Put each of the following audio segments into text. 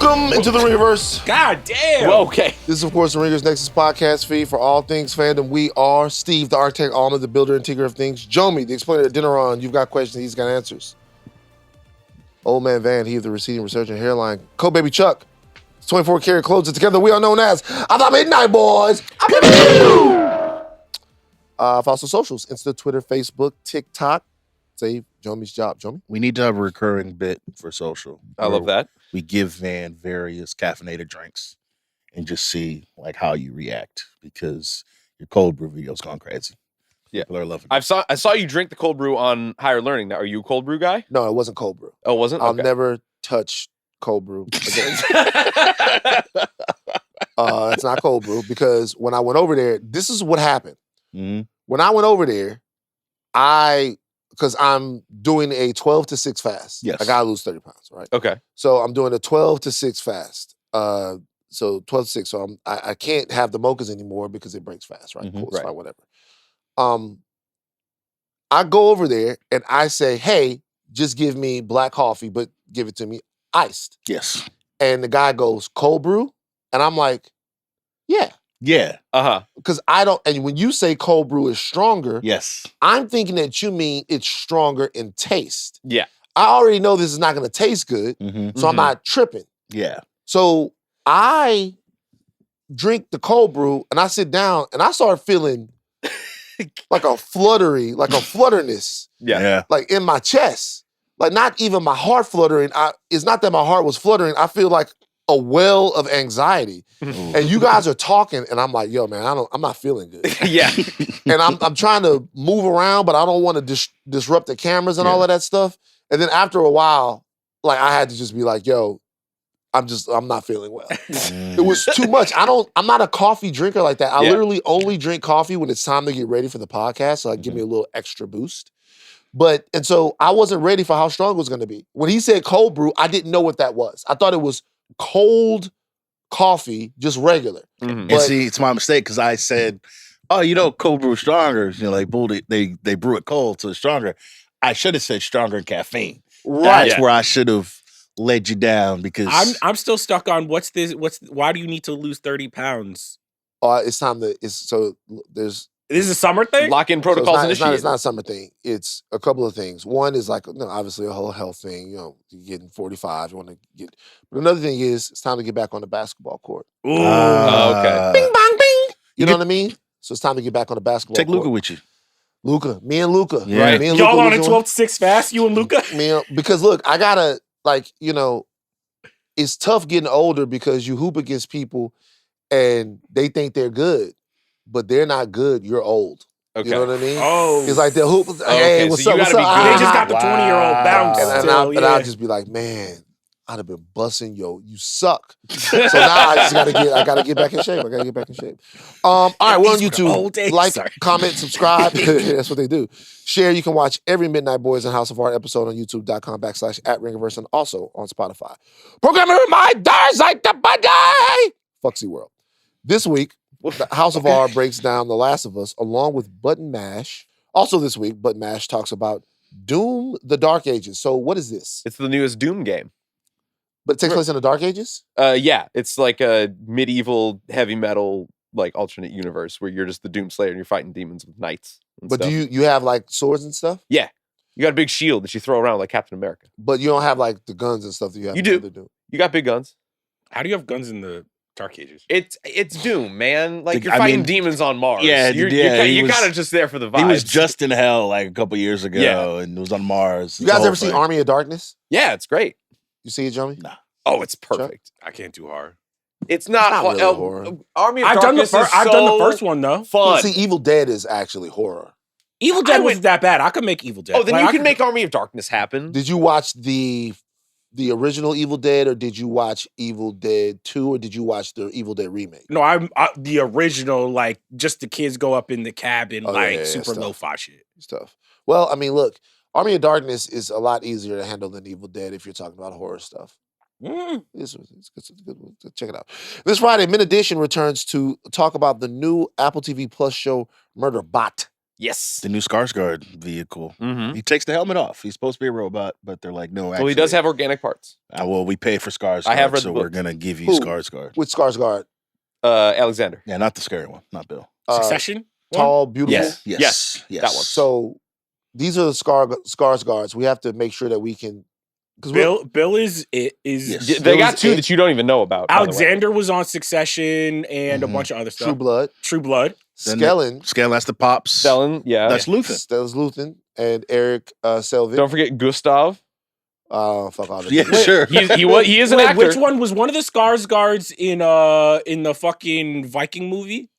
Welcome into the Ringerverse. God damn. Well, okay. This is, of course, the Ringers Nexus podcast feed for all things fandom. We are Steve, the architect, Ahlman, the builder and tinker of things. Jomi, the explainer at Adeniran. You've got questions, he's got answers. Old man Van, he of the receding resurgent hairline. Co-baby Chuck, 24 karat clothes. Together we are known as the Midnight Boys. Follow socials, Insta, Twitter, Facebook, TikTok. Save Jomi's job. Jomi? We need to have a recurring bit for social. I love that. We give Van various caffeinated drinks and just see like how you react because your cold brew video's gone crazy. Yeah. People are loving it. I saw you drink the cold brew on Higher Learning. Now, are you a cold brew guy? No, it wasn't cold brew. Oh, it wasn't? I'll Okay. never touch cold brew again. It's not cold brew because when I went over there, this is what happened. Mm-hmm. When I went over there, because I'm doing a 12 to 6 fast. Yes. I gotta lose 30 pounds, right? Okay. So I'm doing a 12 to 6 fast. So 12 to 6. So I can't have the mochas anymore because it breaks fast, right? Mhm. Cool, it's Right. fine, whatever. I go over there and I say, hey, just give me black coffee, but give it to me iced. Yes. And the guy goes, cold brew? And I'm like, yeah. Yeah. Uh-huh. Because I don't, and when you say cold brew is stronger, Yes. I'm thinking that you mean it's stronger in taste. Yeah. I already know this is not gonna taste good, Mm-hmm. so I'm not tripping. Yeah. So I drink the cold brew and I sit down and I start feeling like a flutterness, Yeah. like in my chest. Like not even my heart fluttering. It's not that my heart was fluttering. I feel like a well of anxiety. And you guys are talking, and I'm like, yo, man, I'm not feeling good. Yeah. And I'm trying to move around, but I don't want to disrupt the cameras and all of that stuff. And then after a while, like I had to just be like, yo, I'm not feeling well. It was too much. I'm not a coffee drinker like that. I literally only drink coffee when it's time to get ready for the podcast. So give me a little extra boost. And so I wasn't ready for how strong it was going to be. When he said cold brew, I didn't know what that was. I thought it was cold coffee, just regular. Mhm. And see, it's my mistake because I said, oh, cold brew stronger. Like they brew it cold, so it's stronger. I should have said stronger in caffeine. Right. That's where I should have led you down because I'm still stuck on why do you need to lose 30 pounds? It's time to, there's, This is a summer thing? Lock-in so protocols it's initiated. not a summer thing. It's a couple of things. One is like, obviously a whole health thing. You're getting 45. You want to get, but another thing is it's time to get back on the basketball court. Ooh. Okay. Bing, bang, bing. You know what I mean? So it's time to get back on the basketball take court. Luca with you. Luca, me and Luca. Yeah. Right? Me and Y'all Luka on was a doing- 12 to 6 fast, you and Luca? Because look, I gotta, it's tough getting older because you hoop against people and they think they're good, but they're not good. You're old. Okay. You know what I mean? Oh. It's like they'll hoop. Hey, Okay, what's so up? you What's gotta up? be good. They just got the 20-year-old bounce. Wow. And I'll just be like, man, I'd have been busting you suck. So now I gotta get back in shape. I gotta get back in shape. All right, we're on These were the old YouTube. days. Like, Sorry. comment, subscribe. That's what they do. Share. You can watch every Midnight Boys and House of Art episode on youtube.com/@Ringerverse and also on Spotify. Programmer my like the buddy. Fuck SeaWorld. This week, the House of R breaks down The Last of Us along with Button Mash. Also this week, Button Mash talks about Doom, the Dark Ages. So what is this? It's the newest Doom game. But it takes place in the Dark Ages? Yeah. It's like a medieval heavy metal like alternate universe where you're just the Doom Slayer and you're fighting demons with knights. And But stuff. do you have like swords and stuff? Yeah. You got a big shield that you throw around like Captain America. But you don't have like the guns and stuff that you have You in do. the other Doom. You got big guns. How do you have guns in the Dark Ages? It's Doom, man. Like you're I fighting mean, demons on Mars. yeah, you're he was- kind of just there for the vibes. He was just in hell like a couple years ago Yeah. and was on Mars. You guys ever seen Army of Darkness? Yeah, it's great. You see it, Jomi? No. Oh, it's perfect. I can't do horror. It's not, It's not really horror. Army of I've done Darkness is I've done the so first one though. fun. See, Evil Dead is actually horror. Evil Dead wasn't that bad. I could make Evil Dead. Oh, then Like, you I can could- make Army of Darkness happen. Did you watch the original Evil Dead or did you watch Evil Dead 2 or did you watch the Evil Dead remake? No, the original, like just the kids go up in the cabin, Oh, like yeah, super stuff. lo-fi shit. Stuff. Well, I mean, look, Army of Darkness is a lot easier to handle than Evil Dead if you're talking about horror stuff. It's good. Check it out. This Friday, Mid Edition returns to talk about the new Apple TV Plus show Murder Bot. Yes. The new Skarsgård vehicle. Mm-hmm. He takes the helmet off. He's supposed to be a robot, but they're like, no, actually. Well, he does have organic parts. Well, we pay for Skarsgård, I have read so the we're book. going to give you Who? Skarsgård. With Skarsgård. Alexander. Yeah, not the scary one. Not Bill. Succession. Tall, beautiful. Yes. Yes. That one. So these are the Skarsgårds. We have to make sure that we can. Bill is. Yes. They got Bill's two it. that you don't even know about. by the way. Alexander was on Succession and a bunch of other stuff. True Blood. Then Skellen. Skellen, that's the pops. Stellan, yeah. That's Luthen. Stella's Luthen and Eric Selvig. Don't forget Gustav. Fuck all that. Yeah, sure. He is an actor. Which one was one of the Skarsgårds in the fucking Viking movie?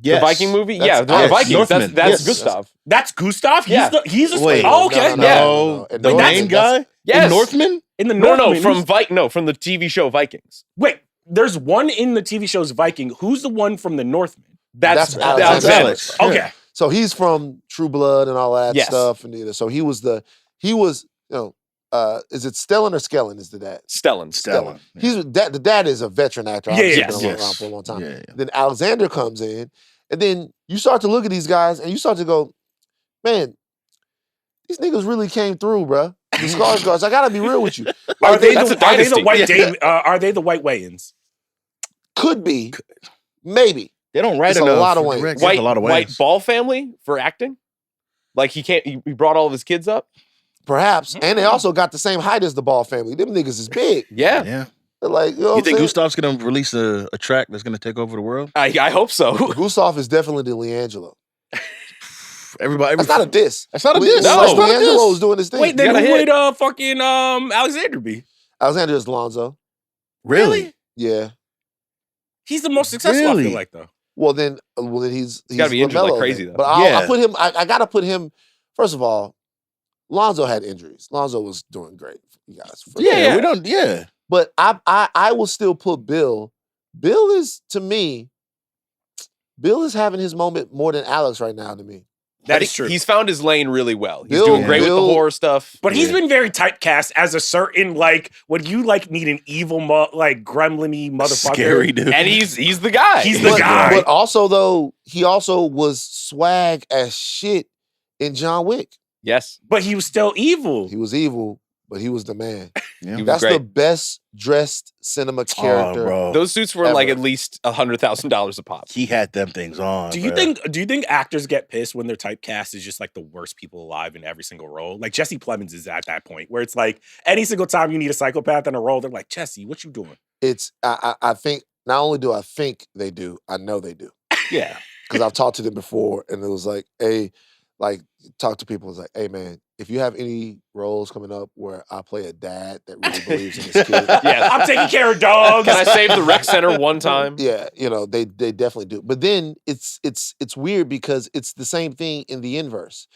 Yes. The Viking movie? That's- Yeah, the yes. Vikings. Northman. That's Yes. Gustav. That's Gustav. Yeah. He's a Wait. Oh, okay. No. The No, main guy? Yes. In Northman? In the No, Northman. from the TV show Vikings. Wait, there's one in the TV show's Viking. Who's the one from the Northman? That's Alexander. Alex. Okay. Yeah. So he's from True Blood and all that Yes. stuff. And so he was, is it Stellan or Skellen is the dad? Stellan. Stellan. The dad is a veteran actor. Yeah, Obviously yes, been yes. around for a long time. Yeah. Then Alexander comes in, and then you start to look at these guys and you start to go, man, these niggas really came through, bruh. The Skarsgårds. I gotta be real with you. Are they that's a the dynasty. white are they the white Wayans? Could be, maybe. They don't write It's a enough. lot of Wayans. Correct. White, a lot of white Wayans. Ball family for acting? Like he brought all of his kids up? Perhaps. And they also got the same height as the Ball family. Them niggas is big. Yeah. Yeah. They're like, you know You what think I'm saying? Gustav's going to release a track that's going to take over the world? I hope so. Gustav is definitely the Leangelo. Everybody. That's not a diss. That's not a diss. No, That's not a Leangelo is diss. doing his thing. Wait, then gotta who hit. would fucking Alexander be? Alexander is Lonzo. Really? Yeah. He's the most successful. I Really? feel like though. Well, then he's gotta be injured like LaMelo crazy, then. though. But I Yeah. put him. I gotta put him. First of all, Lonzo had injuries. Lonzo was doing great. You guys. For Yeah, Yeah. we don't. Yeah. But I will still put Bill. Bill is, to me, Bill is having his moment more than Alex right now to me. That is true. He's found his lane really well. He's Bill- doing great with the Bill- horror stuff. But he's Yeah. been very typecast as a certain when you need an evil gremlin-y motherfucker. Scary dude. And he's the guy. He's the But, guy. but also though, he also was swag as shit in John Wick. Yes. But he was still evil. He was evil, but he was the man. Yeah. He was That's great. the best dressed cinema character. Oh, bro. Those suits were Ever. like at least $100,000 a pop. He had them things on. Do you bro. think actors get pissed when their typecast is just the worst people alive in every single role? Like Jesse Plemons is at that point where it's any single time you need a psychopath in a role, they're like, Jesse, what you doing? It's I think not only do I think they do, I know they do. Yeah. Because I've talked to them before, and it was talk to people. It's like, hey man, if you have any roles coming up where I play a dad that really believes in his kid, Yeah. I'm taking care of dogs. Can I save the rec center one time? yeah, they definitely do. But then it's weird because it's the same thing in the inverse.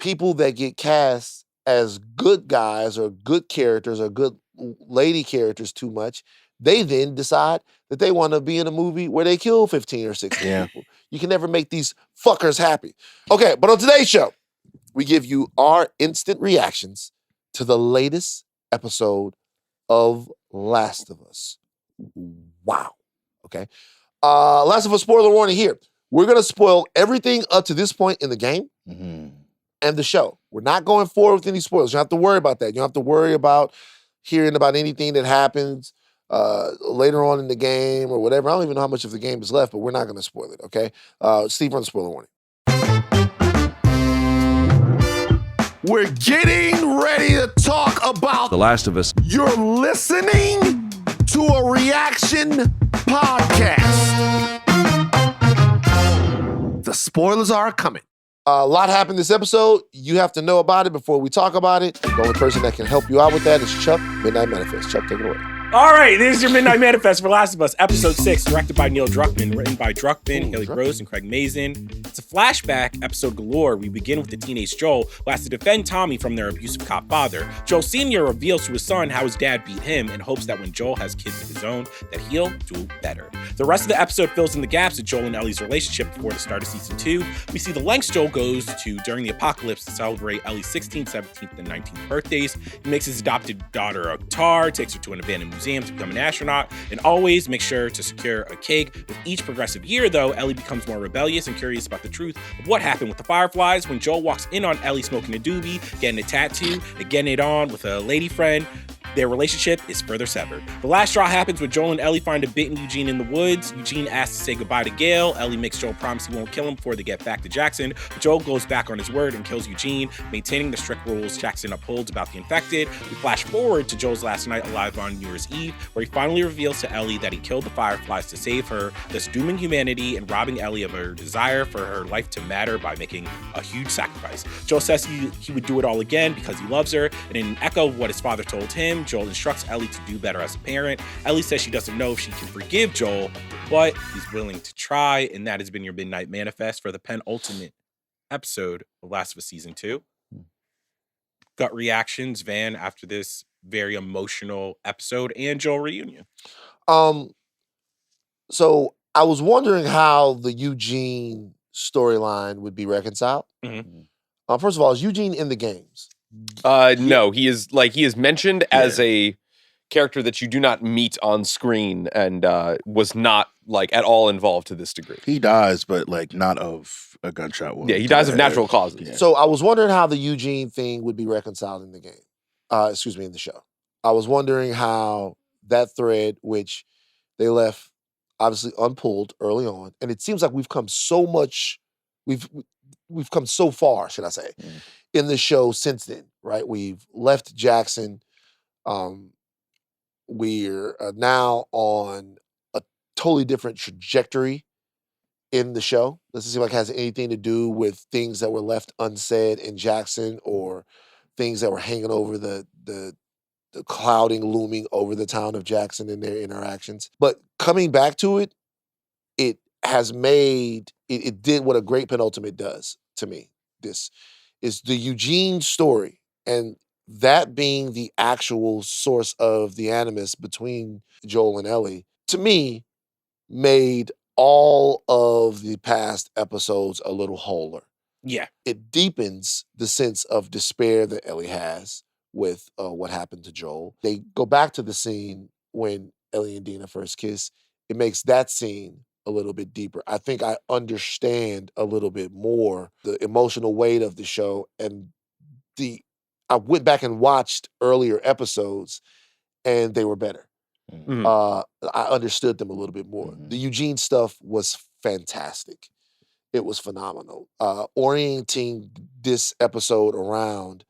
People that get cast as good guys or good characters or good lady characters too much, they then decide that they want to be in a movie where they kill 15 or 16 Yeah. people. You can never make these fuckers happy. Okay, but on today's show, we give you our instant reactions to the latest episode of Last of Us. Wow. Okay. Last of Us spoiler warning here. We're going to spoil everything up to this point in the game Mhm. and the show. We're not going forward with any spoilers. You don't have to worry about that. You don't have to worry about hearing about anything that happens later on in the game or whatever. I don't even know how much of the game is left, but we're not going to spoil it, okay? Steve, run the spoiler warning. We're getting ready to talk about The Last of Us. You're listening to a reaction podcast. The spoilers are coming. A lot happened this episode. You have to know about it before we talk about it. The only person that can help you out with that is Chuck, Midnight Manifest. Chuck, take it away. All right, this is your Midnight Manifest for Last of Us, Episode 6, directed by Neil Druckmann, written by Druckmann, Haley Druckmann. Gross, and Craig Mazin. It's a flashback episode galore. We begin with the teenage Joel, who has to defend Tommy from their abusive cop father. Joel Sr. reveals to his son how his dad beat him and hopes that when Joel has kids of his own, that he'll do better. The rest of the episode fills in the gaps of Joel and Ellie's relationship before the start of Season 2. We see the lengths Joel goes to during the apocalypse to celebrate Ellie's 16th, 17th, and 19th birthdays. He makes his adopted daughter a guitar, takes her to an abandoned museum to become an astronaut, and always make sure to secure a cake. With each progressive year, though, Ellie becomes more rebellious and curious about the truth of what happened with the Fireflies. When Joel walks in on Ellie smoking a doobie, getting a tattoo, and getting it on with a lady friend, their relationship is further severed. The last straw happens when Joel and Ellie find a bitten Eugene in the woods. Eugene asks to say goodbye to Gail. Ellie makes Joel promise he won't kill him before they get back to Jackson. But Joel goes back on his word and kills Eugene, maintaining the strict rules Jackson upholds about the infected. We flash forward to Joel's last night alive on New Year's Eve, where he finally reveals to Ellie that he killed the Fireflies to save her, thus dooming humanity and robbing Ellie of her desire for her life to matter by making a huge sacrifice. Joel says he would do it all again because he loves her, and in an echo of what his father told him, Joel instructs Ellie to do better as a parent. Ellie says she doesn't know if she can forgive Joel, but he's willing to try, and that has been your Midnight Manifest for the penultimate episode of Last of Us Season 2. Gut reactions, Van, after this very emotional episode and Joel reunion? So I was wondering how the Eugene storyline would be reconciled. First of all, is Eugene in the games? No, he is mentioned as a character that you do not meet on screen and was not like at all involved to this degree. He dies, but like not of a gunshot wound. Yeah, he dies of natural causes. Yeah. So I was wondering how the Eugene thing would be reconciled in the game. In the show. I was wondering how that thread, which they left obviously unpulled early on, and it seems like we've come so far, should I say, in the show since then, right? We've left Jackson. We're now on a totally different trajectory in the show. Doesn't seem like it has anything to do with things that were left unsaid in Jackson or things that were hanging over the clouding, looming over the town of Jackson in their interactions. But coming back to it, it has made, it did what a great penultimate does to me. This is the Eugene story, and that being the actual source of the animus between Joel and Ellie, to me, made all of the past episodes a little wholer. Yeah. It deepens the sense of despair that Ellie has with what happened to Joel. They go back to the scene when Ellie and Dina first kiss. It makes that scene a little bit deeper. I think I understand a little bit more the emotional weight of the show, and I went back and watched earlier episodes, and they were better. I understood them a little bit more. The Eugene stuff was fantastic. It was phenomenal. Orienting this episode around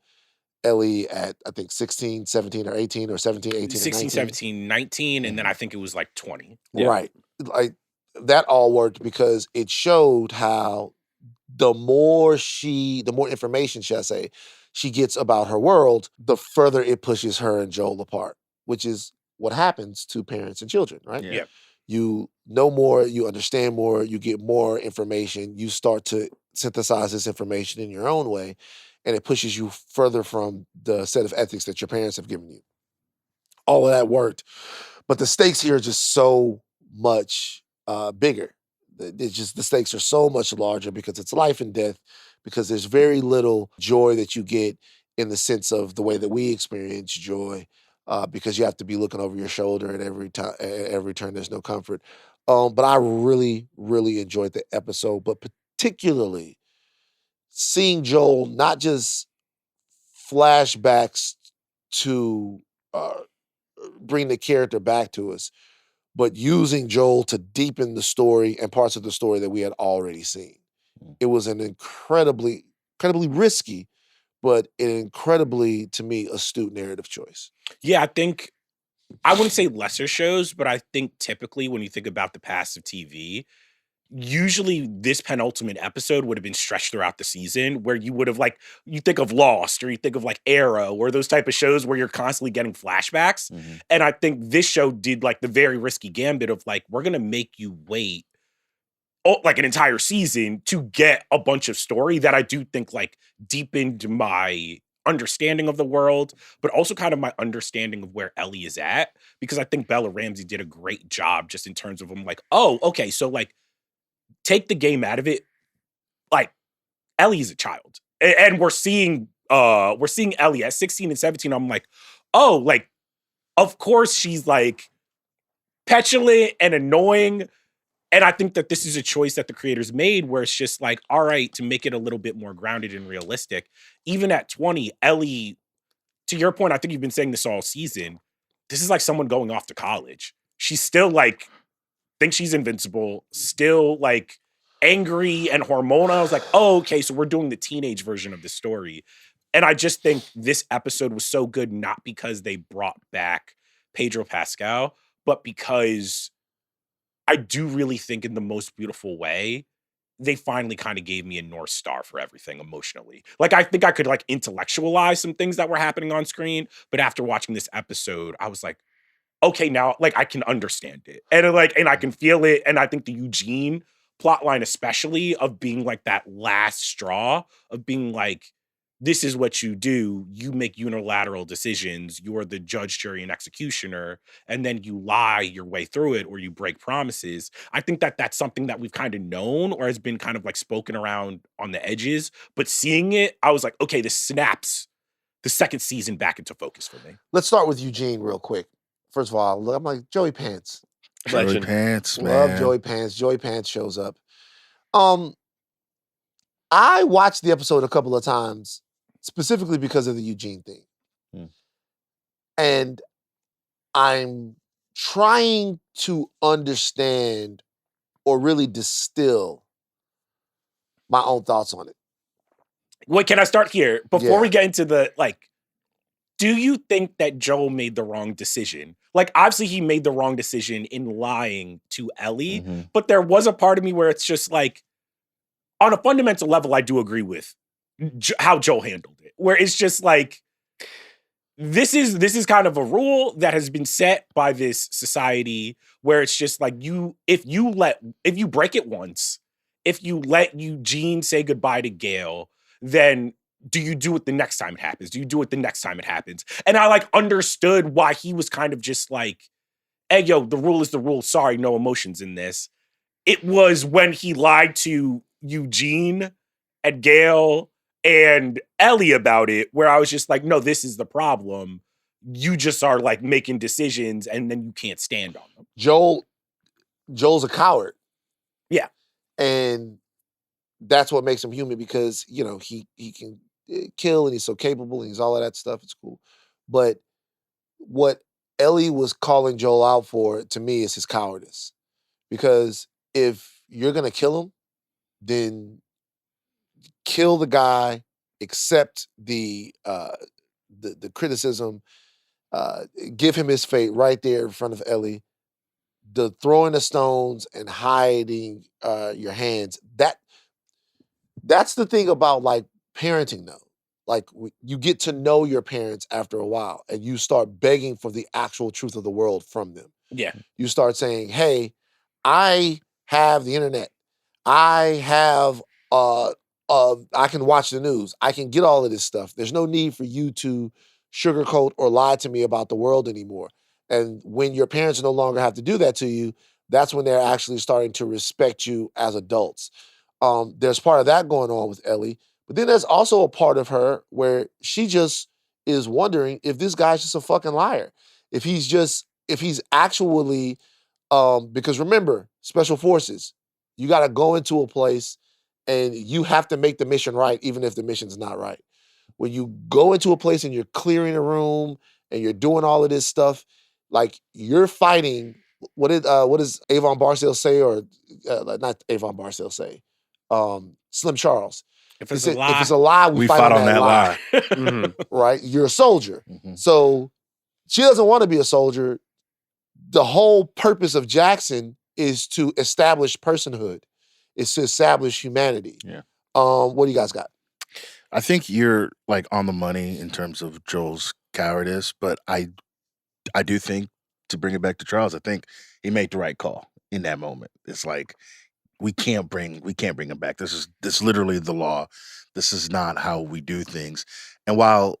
Ellie at, I think, 16, 17, or 18, or 17, 18, 16, 19. 17, 19, and then I think it was like 20. Yeah. Right. Like, that all worked because it showed how the more information, should I say, she gets about her world, the further it pushes her and Joel apart, which is what happens to parents and children, right? Yeah. You know more, you understand more, you get more information, you start to synthesize this information in your own way, and it pushes you further from the set of ethics that your parents have given you. All of that worked, but the stakes here are just so much bigger. The stakes are so much larger because it's life and death, because there's very little joy that you get in the sense of the way that we experience joy, because you have to be looking over your shoulder at every turn. There's no comfort. But I really, really enjoyed the episode, but particularly seeing Joel not just flashbacks to bring the character back to us, but using Joel to deepen the story and parts of the story that we had already seen. It was an incredibly risky, but an incredibly, to me, astute narrative choice. Yeah, I wouldn't say lesser shows, but I think typically when you think about the past of TV, usually this penultimate episode would have been stretched throughout the season, where you would have, like, you think of Lost or you think of like Arrow or those type of shows where you're constantly getting flashbacks. And I think this show did like the very risky gambit of like, we're going to make you wait like an entire season to get a bunch of story that I do think like deepened my understanding of the world, but also kind of my understanding of where Ellie is at, because I think Bella Ramsey did a great job just in terms of, I'm like, oh, okay, so like, take the game out of it. Like, Ellie's a child. And we're seeing Ellie at 16 and 17. I'm like, oh, like, of course she's like petulant and annoying. And I think that this is a choice that the creators made where it's just like, all right, to make it a little bit more grounded and realistic. Even at 20, Ellie, to your point, I think you've been saying this all season. This is like someone going off to college. She's still like, thinks she's invincible, still like angry and hormonal. I was like, oh, okay, so we're doing the teenage version of the story. And I just think this episode was so good, not because they brought back Pedro Pascal, but because I do really think in the most beautiful way, they finally kind of gave me a North Star for everything emotionally. Like, I think I could like intellectualize some things that were happening on screen, but after watching this episode, I was like, okay, now like I can understand it. And I can feel it. And I think the Eugene plotline, especially of being like that last straw of being like, this is what you do. You make unilateral decisions. You're the judge, jury, and executioner. And then you lie your way through it or you break promises. I think that that's something that we've kind of known or has been kind of like spoken around on the edges. But seeing it, I was like, okay, this snaps the second season back into focus for me. Let's start with Eugene real quick. First of all, I'm like, Joey Pants. Joey Legend. Pants, man. Love Joey Pants. Joey Pants shows up. I watched the episode a couple of times, specifically because of the Eugene thing. And I'm trying to understand or really distill my own thoughts on it. Wait, can I start here? Before Yeah. we get into the, like, do you think that Joel made the wrong decision? Like, obviously he made the wrong decision in lying to Ellie, but there was a part of me where it's just like, on a fundamental level, I do agree with how Joel handled it, where it's just like, this is kind of a rule that has been set by this society where it's just like if you break it once, if you let Eugene say goodbye to Gail, then do you do it the next time it happens? Do you do it the next time it happens? And I like understood why he was kind of just like, hey, yo, the rule is the rule. Sorry, no emotions in this. It was when he lied to Eugene and Gail and Ellie about it, where I was just like, no, this is the problem. You just are like making decisions and then you can't stand on them. Joel's a coward. Yeah. And that's what makes him human because, you know, he can kill and he's so capable and he's all of that stuff. It's cool. But what Ellie was calling Joel out for, to me, is his cowardice. Because if you're going to kill him, then kill the guy, accept the criticism, give him his fate right there in front of Ellie. The throwing the stones and hiding your hands, that's the thing about like parenting though. Like you get to know your parents after a while and you start begging for the actual truth of the world from them. Yeah. You start saying, hey, I have the internet. I have I can watch the news. I can get all of this stuff. There's no need for you to sugarcoat or lie to me about the world anymore. And when your parents no longer have to do that to you, that's when they're actually starting to respect you as adults. There's part of that going on with Ellie, but then there's also a part of her where she just is wondering if this guy's just a fucking liar. If he's actually, because remember, special forces, you got to go into a place and you have to make the mission right, even if the mission's not right. When you go into a place and you're clearing a room and you're doing all of this stuff, like you're fighting. What does Avon Barksdale say, or not Avon Barksdale say? Slim Charles. If it's a lie, if it's a lie, we fight on that lie. Right? You're a soldier. So she doesn't want to be a soldier. The whole purpose of Jackson is to establish personhood. It's to establish humanity. Yeah. What do you guys got? I think you're like on the money in terms of Joel's cowardice, but I do think, to bring it back to Charles, I think he made the right call in that moment. It's like we can't bring him back. This is literally the law. This is not how we do things. And while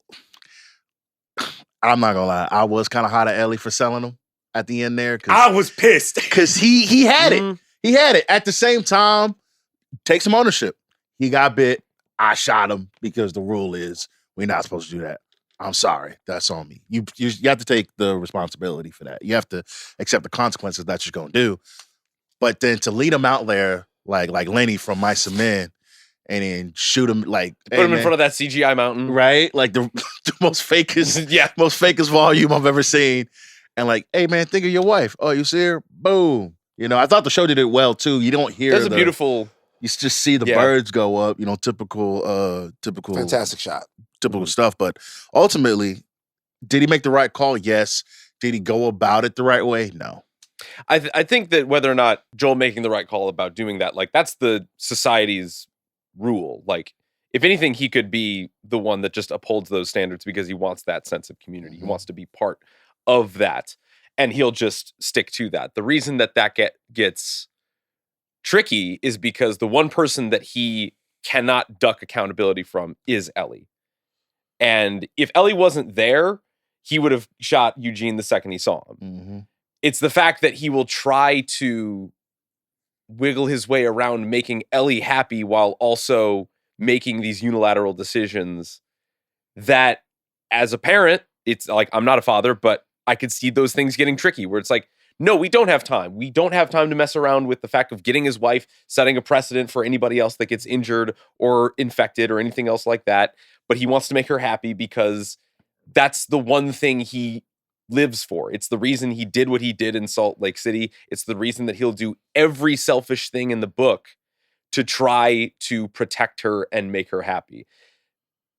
I'm not gonna lie, I was kind of hot at Ellie for selling him at the end there. I was pissed because he had it. He had it. At the same time, take some ownership. He got bit. I shot him because the rule is we're not supposed to do that. I'm sorry. That's on me. You have to take the responsibility for that. You have to accept the consequences that you're gonna do. But then to lead him out there like Lenny from Mice and Men, and then shoot him like Put him in front of that CGI mountain. right? Like the most fakest volume I've ever seen. And like, hey man, think of your wife. Oh, you see her? Boom. You know, I thought the show did it well too. You don't hear That's a beautiful. You just see the birds go up, you know, typical Fantastic shot. Typical stuff. But ultimately, did he make the right call? Yes. Did he go about it the right way? No. I think that whether or not Joel making the right call about doing that, like that's the society's rule. Like, if anything, he could be the one that just upholds those standards because he wants that sense of community. He wants to be part of that, and he'll just stick to that. The reason that gets tricky is because the one person that he cannot duck accountability from is Ellie. And if Ellie wasn't there, he would have shot Eugene the second he saw him. Mm-hmm. It's the fact that he will try to wiggle his way around making Ellie happy while also making these unilateral decisions that, as a parent, it's like, I'm not a father, but I could see those things getting tricky where it's like, no, we don't have time. We don't have time to mess around with the fact of getting his wife, setting a precedent for anybody else that gets injured or infected or anything else like that. But he wants to make her happy because that's the one thing he lives for. It's the reason he did what he did in Salt Lake City. It's the reason that he'll do every selfish thing in the book to try to protect her and make her happy.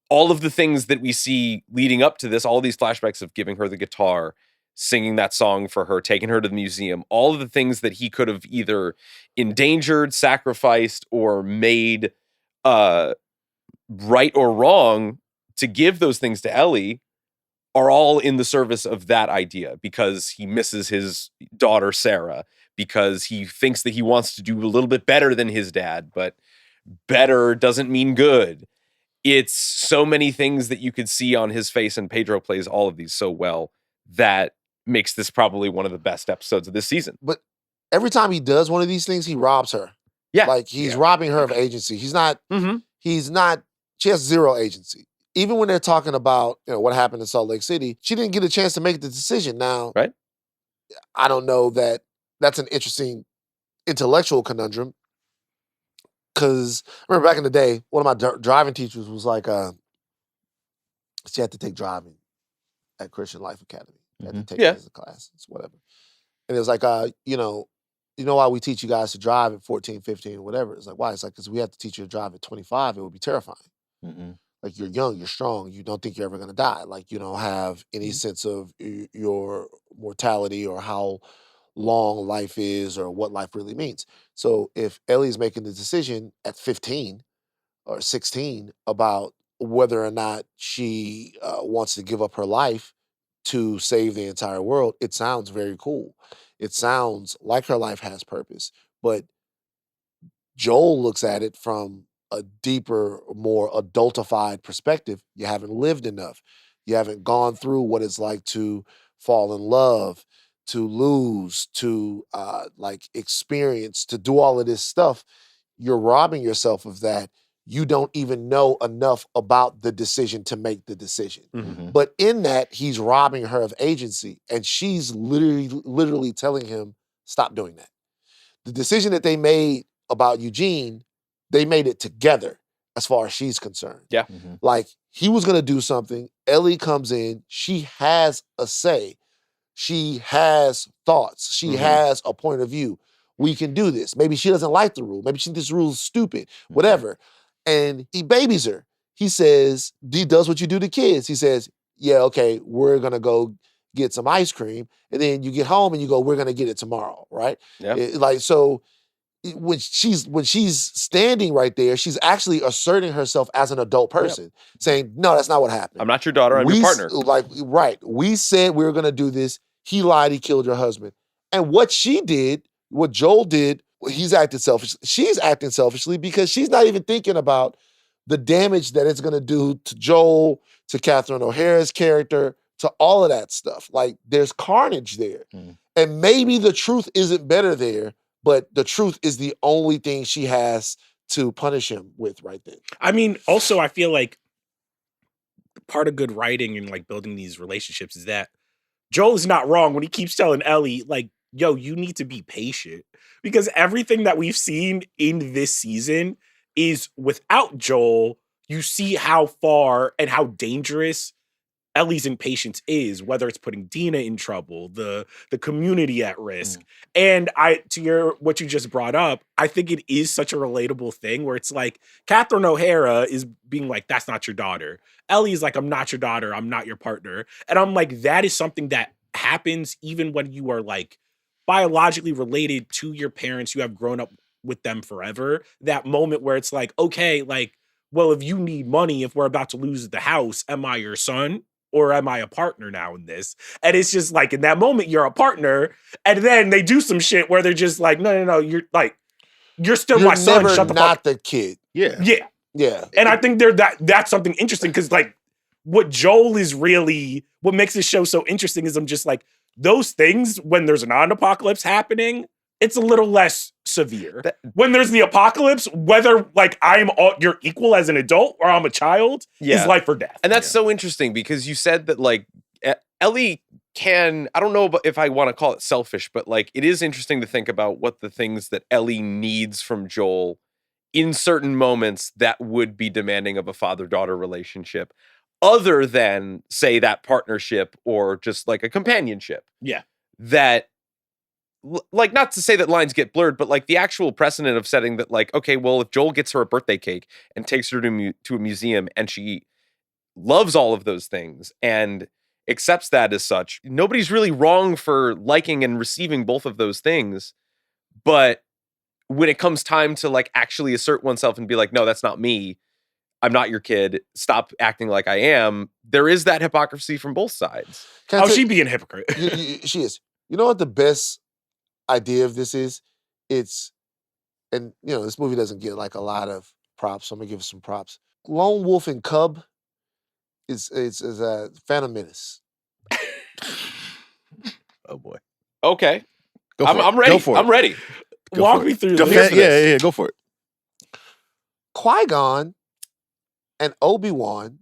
All of the things that we see leading up to this, all these flashbacks of giving her the guitar, singing that song for her, taking her to the museum, all of the things that he could have either endangered, sacrificed, or made right or wrong to give those things to Ellie are all in the service of that idea because he misses his daughter, Sarah, because he thinks that he wants to do a little bit better than his dad, but better doesn't mean good. It's so many things that you could see on his face, and Pedro plays all of these so well that makes this probably one of the best episodes of this season. But every time he does one of these things, he robs her. Yeah. Like he's robbing her of agency. She has zero agency. Even when they're talking about, you know, what happened in Salt Lake City, she didn't get a chance to make the decision. Now, right? I don't know that that's an interesting intellectual conundrum. Because I remember back in the day, one of my driving teachers was like, she had to take driving at Christian Life Academy. You had to take it as a class. It's whatever. And it was like, you know why we teach you guys to drive at 14, 15, whatever? It's like, why? It's like, because we have to teach you to drive at 25. It would be terrifying. Mm-hmm. Like, you're young, you're strong, you don't think you're ever going to die. Like, you don't have any sense of your mortality or how long life is or what life really means. So if Ellie's making the decision at 15 or 16 about whether or not she wants to give up her life to save the entire world, it sounds very cool. It sounds like her life has purpose. But Joel looks at it from a deeper, more adultified perspective. You haven't lived enough. You haven't gone through what it's like to fall in love, to lose, to experience, to do all of this stuff. You're robbing yourself of that. You don't even know enough about the decision to make the decision. Mm-hmm. But in that, he's robbing her of agency. And she's literally telling him, stop doing that. The decision that they made about Eugene, they made it together as far as she's concerned. Yeah. Mm-hmm. Like, he was going to do something. Ellie comes in. She has a say. She has thoughts. She has a point of view. We can do this. Maybe she doesn't like the rule. Maybe she thinks this rule is stupid, whatever. And he babies her. He says, he does what you do to kids. He says, yeah, okay, we're going to go get some ice cream. And then you get home and you go, we're going to get it tomorrow, right? Yeah. When she's standing right there, she's actually asserting herself as an adult person, saying, no, that's not what happened. I'm not your daughter, I'm your partner. Right. We said we were going to do this. He lied, he killed your husband. And what she did, what Joel did, he's acting selfish. She's acting selfishly because she's not even thinking about the damage that it's going to do to Joel, to Catherine O'Hara's character, to all of that stuff. Like, there's carnage there. And maybe the truth isn't better there, but the truth is the only thing she has to punish him with right then. I mean, also, I feel like part of good writing and like building these relationships is that Joel is not wrong when he keeps telling Ellie, like, yo, you need to be patient. Because everything that we've seen in this season is without Joel, you see how far and how dangerous Ellie's impatience is, whether it's putting Dina in trouble, the community at risk. And what you just brought up, I think it is such a relatable thing where it's like Catherine O'Hara is being like, that's not your daughter. Ellie's like, I'm not your daughter, I'm not your partner. And I'm like, that is something that happens even when you are like biologically related to your parents, you have grown up with them forever. That moment where it's like, okay, like, well, if you need money, if we're about to lose the house, am I your son? Or am I a partner now in this? And it's just like, in that moment, you're a partner. And then they do some shit where they're just like, no, you're like, you're still my son. Shut the fuck not the kid. Yeah. Yeah. And I think that's something interesting because like what Joel is really, what makes this show so interesting is I'm just like, those things, when there's a non-apocalypse happening, it's a little less severe. When there's the apocalypse, whether like you're equal as an adult or I'm a child, is life or death. And that's so interesting because you said that like Ellie can, I don't know if I want to call it selfish, but like it is interesting to think about what the things that Ellie needs from Joel in certain moments that would be demanding of a father-daughter relationship, other than say that partnership or just like a companionship. Yeah. That, like, not to say that lines get blurred, but like the actual precedent of setting that like, okay, well, if Joel gets her a birthday cake and takes her to a museum and she loves all of those things and accepts that as such, nobody's really wrong for liking and receiving both of those things. But when it comes time to like actually assert oneself and be like, no, that's not me, I'm not your kid, stop acting like I am, there is that hypocrisy from both sides. She being a hypocrite? She is. You know what the best idea of this is? It's, and you know, this movie doesn't get like a lot of props, so I'm gonna give it some props. Lone Wolf and Cub is a Phantom Menace. Oh boy. Okay. I'm ready. Go for it. I'm ready. Walk me through this. Yeah, go for it. Qui-Gon and Obi-Wan.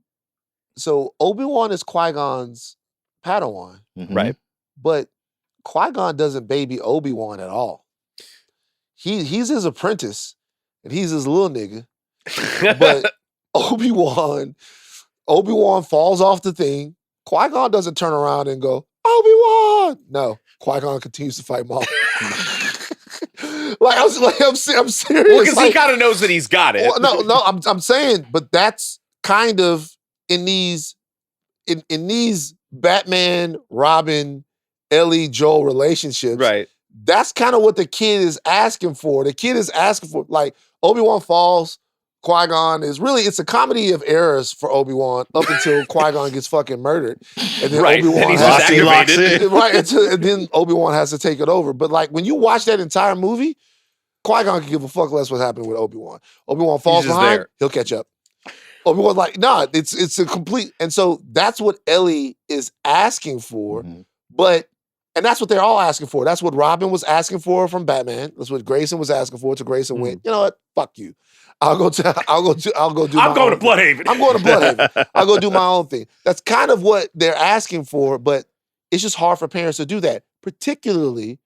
So Obi-Wan is Qui-Gon's Padawan. Mm-hmm. Right. But Qui-Gon doesn't baby Obi-Wan at all. He's his apprentice, and he's his little nigga. But Obi-Wan falls off the thing. Qui-Gon doesn't turn around and go, Obi-Wan! No, Qui-Gon continues to fight Maul. I'm serious. Well, because he kind of knows that he's got it. Well, no, I'm saying, but that's kind of in these Batman, Robin, Ellie, Joel relationships. Right. That's kind of what the kid is asking for. The kid is asking for, like, Obi-Wan falls, Qui-Gon is really, it's a comedy of errors for Obi-Wan up until Qui-Gon gets fucking murdered. And then Obi-Wan and then Obi-Wan has to take it over. But like when you watch that entire movie, Qui-Gon can give a fuck less what's happening with Obi-Wan. Obi-Wan falls behind, he'll catch up. Obi-Wan's like, nah, it's a complete, and so that's what Ellie is asking for. Mm-hmm. But and that's what they're all asking for. That's what Robin was asking for from Batman. That's what Grayson was asking for. To Grayson went, you know what? Fuck you. I'll go do. I'm going to Bloodhaven. I'm going to Bloodhaven. I'll go do my own thing. That's kind of what they're asking for, but it's just hard for parents to do that, particularly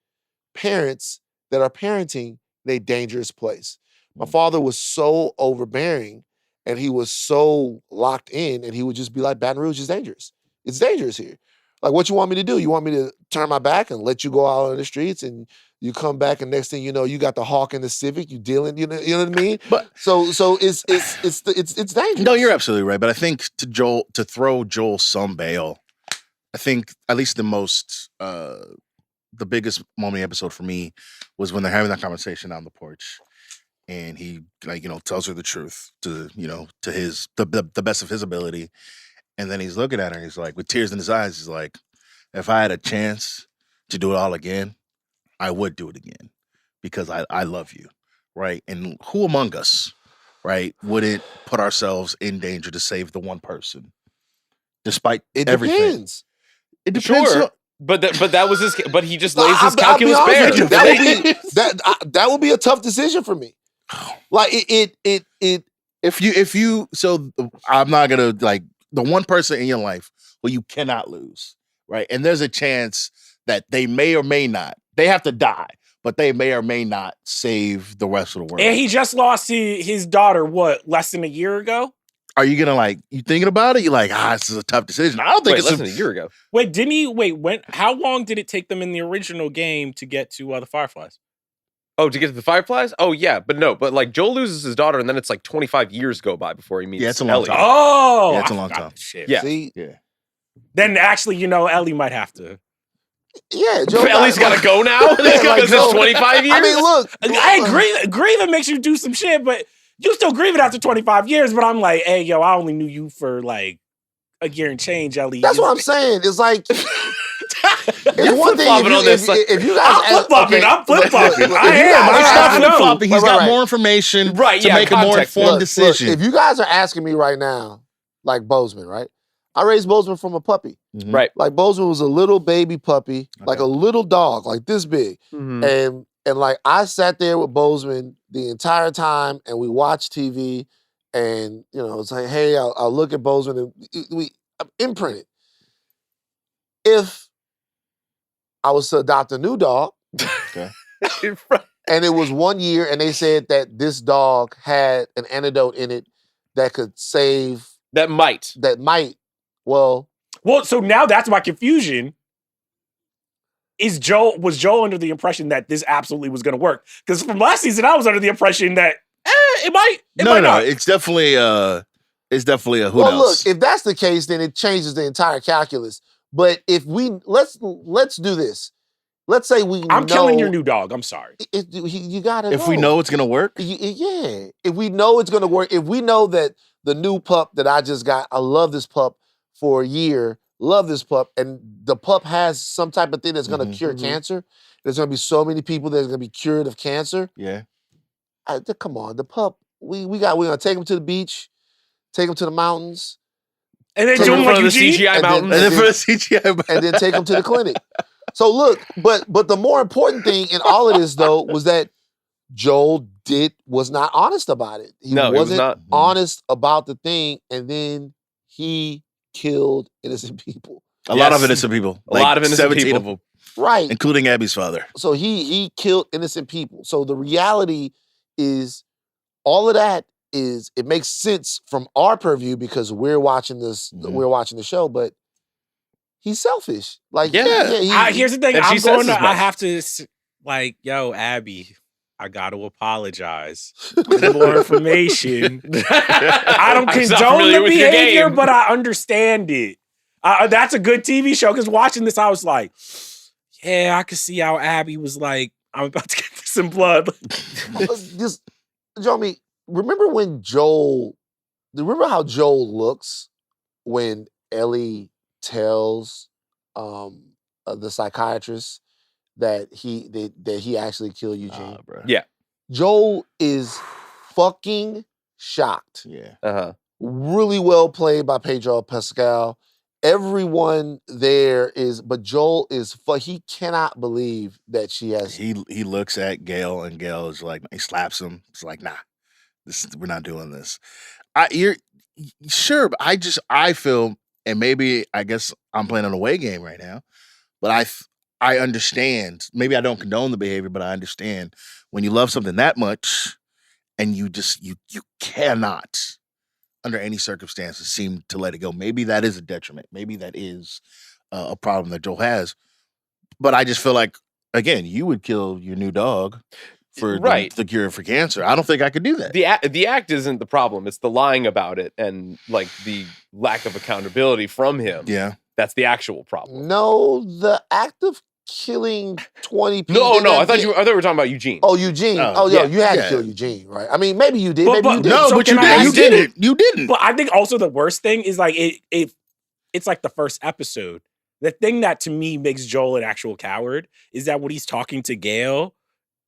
parents that are parenting in a dangerous place. My father was so overbearing and he was so locked in, and he would just be like, Baton Rouge is dangerous. It's dangerous here. Like, what you want me to do? You want me to turn my back and let you go out on the streets, and you come back, and next thing you know, you got the Hawk and the Civic. You dealing, you know what I mean? But so it's dangerous. No, you're absolutely right. But I think to throw Joel some bail, I think at least the biggest moment in the episode for me was when they're having that conversation on the porch, and he tells her the truth to the best of his ability. And then he's looking at her and he's like, with tears in his eyes, he's like, if I had a chance to do it all again, I would do it again because I love you, right? And who among us, right, wouldn't put ourselves in danger to save the one person despite everything? Depends. It depends. Sure. But that was his. But he just lays his calculus bare. That would be a tough decision for me. Like it. If you, so I'm not gonna like the one person in your life who you cannot lose, right? And there's a chance that they may or may not. They have to die, but they may or may not save the rest of the world. And he just lost his daughter, less than a year ago? Are you gonna you thinking about it? You're like, this is a tough decision. I don't think it's less than a year ago. Wait, didn't he? When? How long did it take them in the original game to get to the Fireflies? Oh, to get to the Fireflies? Oh, yeah. But no, Joel loses his daughter, and then it's 25 years go by before he meets it's a long Ellie. time. Oh! Yeah, it's a long time. Shit. Yeah. See? Yeah. Then actually, Ellie might have to. Yeah, Joe. Ellie's got to go now? Because it's 25 years? I mean, look. I agree. Grieving makes you do some shit, but you still grieving after 25 years. But I'm like, hey, yo, I only knew you for a year and change, Ellie. That's what I'm saying. It's like... You're one thing if you guys I'm flip-flopping. I am. He's not flip-flopping. He's got Right. more information Right, to yeah, make a more context. informed Look, decision. if you guys are asking me right now, like Bozeman, right? I raised Bozeman from a puppy. Mhm. Right. Like Bozeman was a little baby puppy, like a little dog, like this big. Mhm. And like I sat there with Bozeman the entire time and we watched TV and it's like, hey, I'll look at Bozeman and we imprinted. If I was to adopt a new dog, and it was 1 year, and they said that this dog had an antidote in it that could save. That might. Well, so now that's my confusion. Was Joel under the impression that this absolutely was going to work? Because from last season, I was under the impression that it might. No, not. it's definitely a who well, knows. look, if that's the case, then it changes the entire calculus. But if let's do this. Let's say I'm killing your new dog. I'm sorry. You gotta. If we know it's gonna work, yeah. If we know it's gonna work, if we know that the new pup that I just got, I love this pup for a year. Love this pup, and the pup has some type of thing that's gonna cure cancer. There's gonna be so many people that's gonna be cured of cancer. Yeah. Come on, the pup. We're gonna take him to the beach, take him to the mountains. And then Take do him him like the Eugene? CGI mountains. And then for the CGI, and then take him to the clinic. So look, but the more important thing in all of this though was that Joel was not honest about it. He wasn't not. honest about the thing, and then he killed innocent people. a lot of innocent people. A lot of innocent 17 people. of them, Right. including Abby's father. So he killed innocent people. So the reality is all of that it makes sense from our purview because we're watching this, we're watching the show, but he's selfish. Like, Here's the thing. And she says as I much. have to, yo, Abby, I got to apologize. More information. I don't I'm not condone familiar the with your behavior, game. but I understand it. That's a good TV show because watching this, I was like, yeah, I could see how Abby was like, I'm about to get this in blood. Just, Jomi, remember how Joel looks when Ellie tells the psychiatrist that he actually killed Eugene? Bro. Yeah. Joel is fucking shocked. Yeah. Uh-huh. Really well played by Pedro Pascal. Everyone there but Joel he cannot believe that she has. He looks at Gail, and Gail is like, he slaps him. It's like, nah, we're not doing this. You're sure, but I feel, and maybe I guess I'm playing an away game right now, but I understand. Maybe I don't condone the behavior, but I understand when you love something that much, and you cannot, under any circumstances, seem to let it go. Maybe that is a detriment. Maybe that is a problem that Joel has. But I just feel like, again, you would kill your new dog for the cure for cancer. I don't think I could do that. The act isn't the problem. It's the lying about it and the lack of accountability from him. Yeah. That's the actual problem. No, the act of killing 20 people. No. I thought we were talking about Eugene. Oh, Eugene. You had to kill Eugene, right? I mean, maybe you did. Maybe you didn't. No, So but you can I did. ask You didn't. You didn't. But I think also the worst thing is it's like the first episode. The thing that to me makes Joel an actual coward is that when he's talking to Gail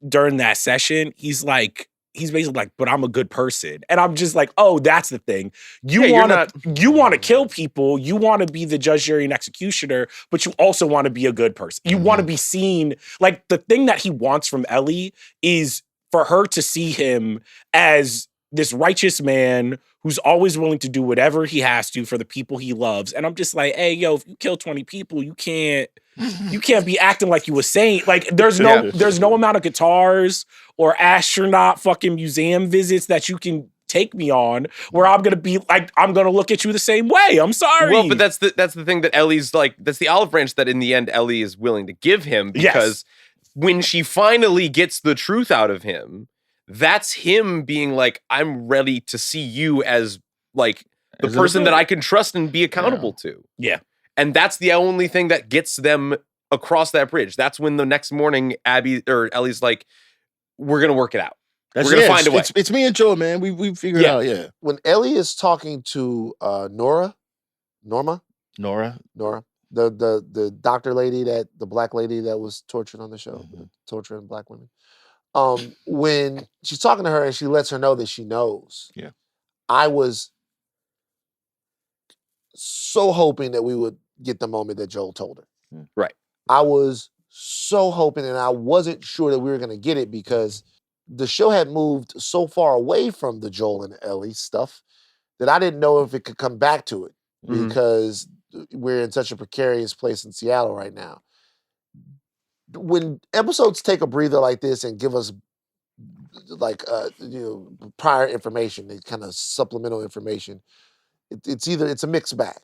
during that session, he's basically like, but I'm a good person. And I'm just like, oh, that's the thing. You want to kill people. You want to be the judge, jury, and executioner, but you also want to be a good person. You want to be seen. Like the thing that he wants from Ellie is for her to see him as this righteous man who's always willing to do whatever he has to for the people he loves. And I'm just like, hey, yo, if you kill 20 people, you can't be acting like you a saint. Like there's no amount of guitars or astronaut fucking museum visits that you can take me on where I'm gonna be like, I'm gonna look at you the same way. I'm sorry. Well, but that's the thing that Ellie's like, that's the olive branch that in the end Ellie is willing to give him, because when she finally gets the truth out of him, that's him being like, I'm ready to see you as like the person that I can trust and be accountable to. Yeah. And that's the only thing that gets them across that bridge. That's when the next morning Ellie's like, we're going to work it out. We're going to find a way. It's me and Joel, man. We figured it out, yeah. When Ellie is talking to Nora, the doctor lady, the black lady that was tortured on the show, torturing black women. When she's talking to her and she lets her know that she knows. Yeah. I was so hoping that we would get the moment that Joel told her. Right. I was so hoping, and I wasn't sure that we were going to get it because the show had moved so far away from the Joel and Ellie stuff that I didn't know if it could come back to it because we're in such a precarious place in Seattle right now. When episodes take a breather like this and give us like prior information, kind of supplemental information, it's a mixed bag.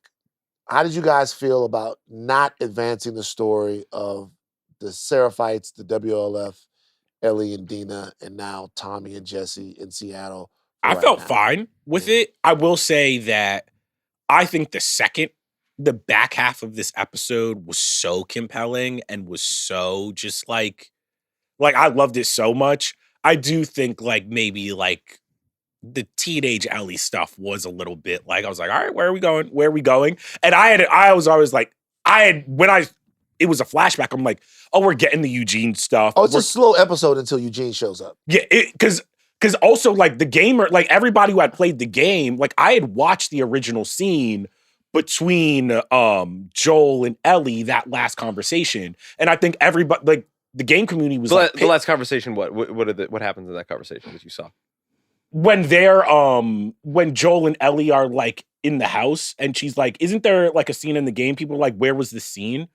How did you guys feel about not advancing the story of the Seraphites, the WLF, Ellie and Dina, and now Tommy and Jesse in Seattle? I felt fine with it. I will say that I think the back half of this episode was so compelling and was so just like I loved it so much. I do think like maybe like the teenage Ellie stuff was a little bit like, I was like, all right, where are we going? Where are we going? And I was always like, it was a flashback. I'm like, oh, we're getting the Eugene stuff. Oh, it's a slow episode until Eugene shows up. Yeah, because also like the gamer, like everybody who had played the game, like I had watched the original scene between Joel and Ellie, that last conversation. And I think everybody, like the game community was the last conversation, what happens in that conversation that you saw? When when Joel and Ellie are like in the house and she's like, isn't there like a scene in the game? People are like, where was the scene?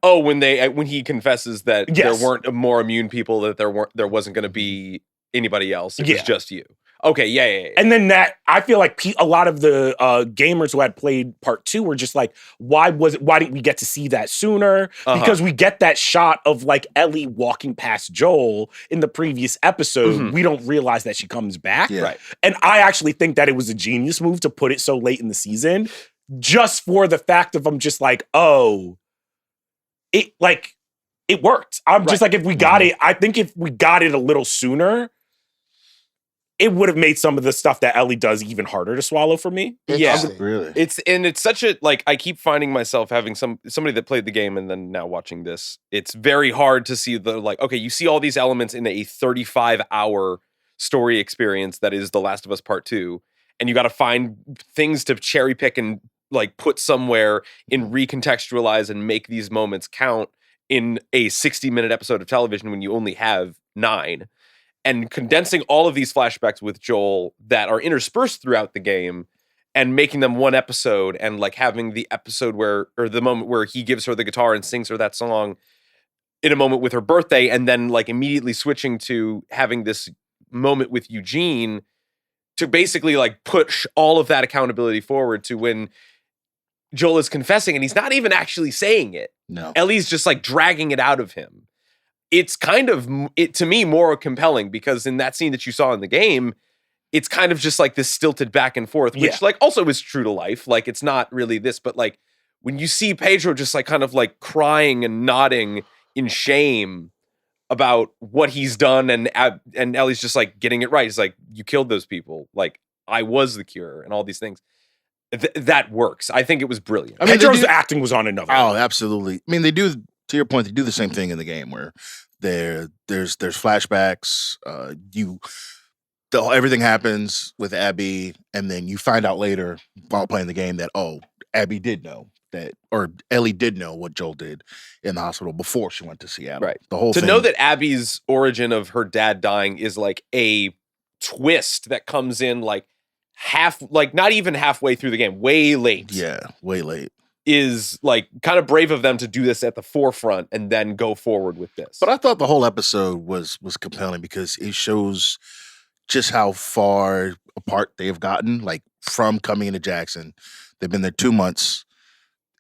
Oh, when he confesses that there weren't more immune people, that there wasn't going to be anybody else. It was just you. Okay, yeah. And then I feel like a lot of the gamers who had played part 2 were just like, why didn't we get to see that sooner? Because we get that shot of like Ellie walking past Joel in the previous episode. We don't realize that she comes back. Yeah. Right. And I actually think that it was a genius move to put it so late in the season, just for the fact of I'm just like, oh, it worked. I'm just like, if we got it, I think if we got it a little sooner, it would have made some of the stuff that Ellie does even harder to swallow for me. Yeah, really. It's such a, like, I keep finding myself having somebody that played the game and then now watching this. It's very hard to see okay, you see all these elements in a 35-hour story experience that is The Last of Us Part 2, and you got to find things to cherry pick and like put somewhere and recontextualize and make these moments count in a 60-minute episode of television when you only have 9. And condensing all of these flashbacks with Joel that are interspersed throughout the game and making them one episode, and like having the episode or the moment where he gives her the guitar and sings her that song in a moment with her birthday, and then like immediately switching to having this moment with Eugene to basically like push all of that accountability forward to when Joel is confessing and he's not even actually saying it. No. Ellie's just like dragging it out of him. It's kind of, to me, more compelling because in that scene that you saw in the game, it's kind of just like this stilted back and forth, which like also is true to life. Like it's not really this, but like when you see Pedro just like kind of like crying and nodding in shame about what he's done, and Ellie's just like getting it right. He's like, you killed those people. Like I was the cure and all these things. That works. I think it was brilliant. I mean, Pedro's acting was on another level. Oh, absolutely. I mean, they do. To your point, they do the same thing in the game where there's flashbacks. Everything happens with Abby, and then you find out later while playing the game that Abby did know that, or Ellie did know what Joel did in the hospital before she went to Seattle. Right. The whole to thing. know that Abby's origin of her dad dying is like a twist that comes in like not even halfway through the game, way late. Yeah, way late. Is like kind of brave of them to do this at the forefront and then go forward with this. But I thought the whole episode was compelling because it shows just how far apart they've gotten, like from coming into Jackson. They've been there 2 months.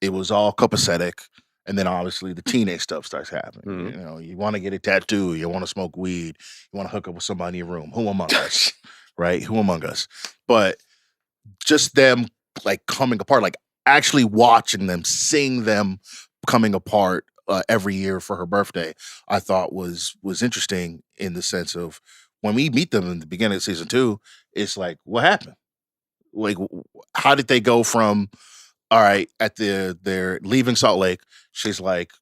It was all copacetic. And then obviously the teenage stuff starts happening. Mhm. You know, you want to get a tattoo, you want to smoke weed, you want to hook up with somebody in your room. Who among us? Right? Who among us? But just them like coming apart, like actually watching them, seeing them coming apart every year for her birthday, I thought was interesting in the sense of when we meet them in the beginning of season 2, it's like, what happened? Like, how did they go from, all right, they're leaving Salt Lake. She's like,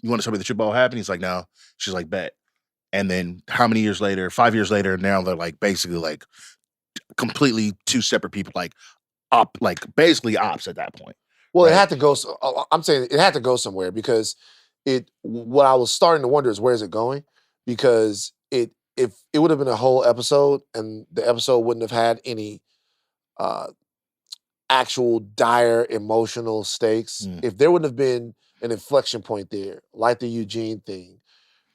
you want to tell me the trip all happened? He's like, no. She's like, bet. And then how many years later, 5 years later, now they're like basically like completely two separate people, like basically ops at that point. Well, Right. it had to go. I'm saying it had to go somewhere because what I was starting to wonder is where is it going? Because if it would have been a whole episode and the episode wouldn't have had any actual dire emotional stakes, if there wouldn't have been an inflection point there, like the Eugene thing,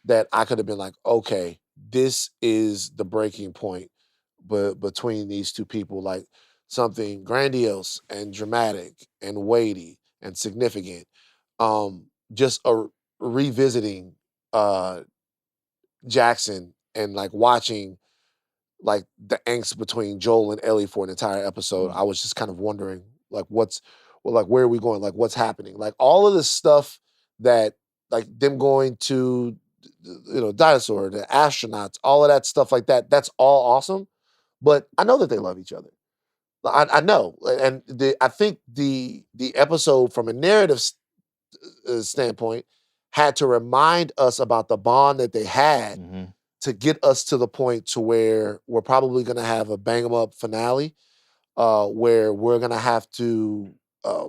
that I could have been like, okay, this is the breaking point between these two people, like something grandiose and dramatic and weighty and significant. Just revisiting Jackson and like watching like the angst between Joel and Ellie for an entire episode. I was just kind of wondering like where are we going? Like what's happening? Like all of this stuff that like them going to dinosaur, the astronauts, all of that stuff like that, that's all awesome. But I know that they love each other. I know. And I think the episode from a narrative standpoint had to remind us about the bond that they had to get us to the point to where we're probably going to have a bang 'em up finale where we're going to have to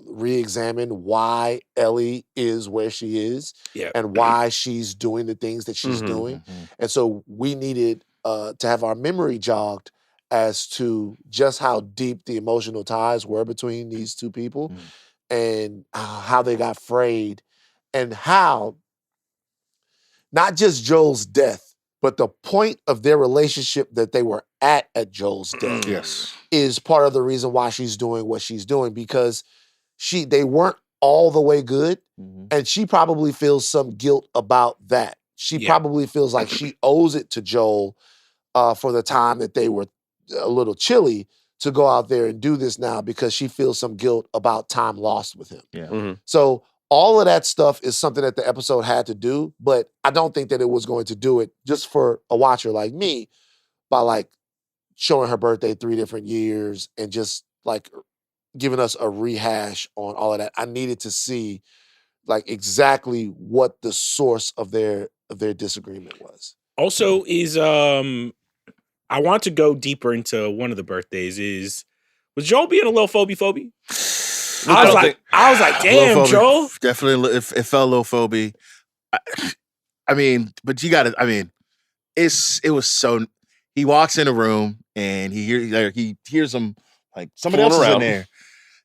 re-examine why Ellie is where she is and why she's doing the things that she's doing. And so we needed to have our memory jogged as to just how deep the emotional ties were between these two people and how they got frayed and how not just Joel's death, but the point of their relationship that they were at Joel's death is part of the reason why she's doing what she's doing, because they weren't all the way good, and she probably feels some guilt about that. She probably feels like she owes it to Joel for the time that they were a little chilly to go out there and do this now, because she feels some guilt about time lost with him. So all of that stuff is something that the episode had to do, but I don't think that it was going to do it just for a watcher like me by like showing her birthday 3 different years and just like giving us a rehash on all of that. I needed to see like exactly what the source of their disagreement was. Also is I want to go deeper into one of the birthdays. Was Joel being a little phobie? I was like, damn, Joel. Definitely, it felt a little phobie. I mean, but you got to. I mean, it was so. He walks in a room and he hears them like somebody else is in there.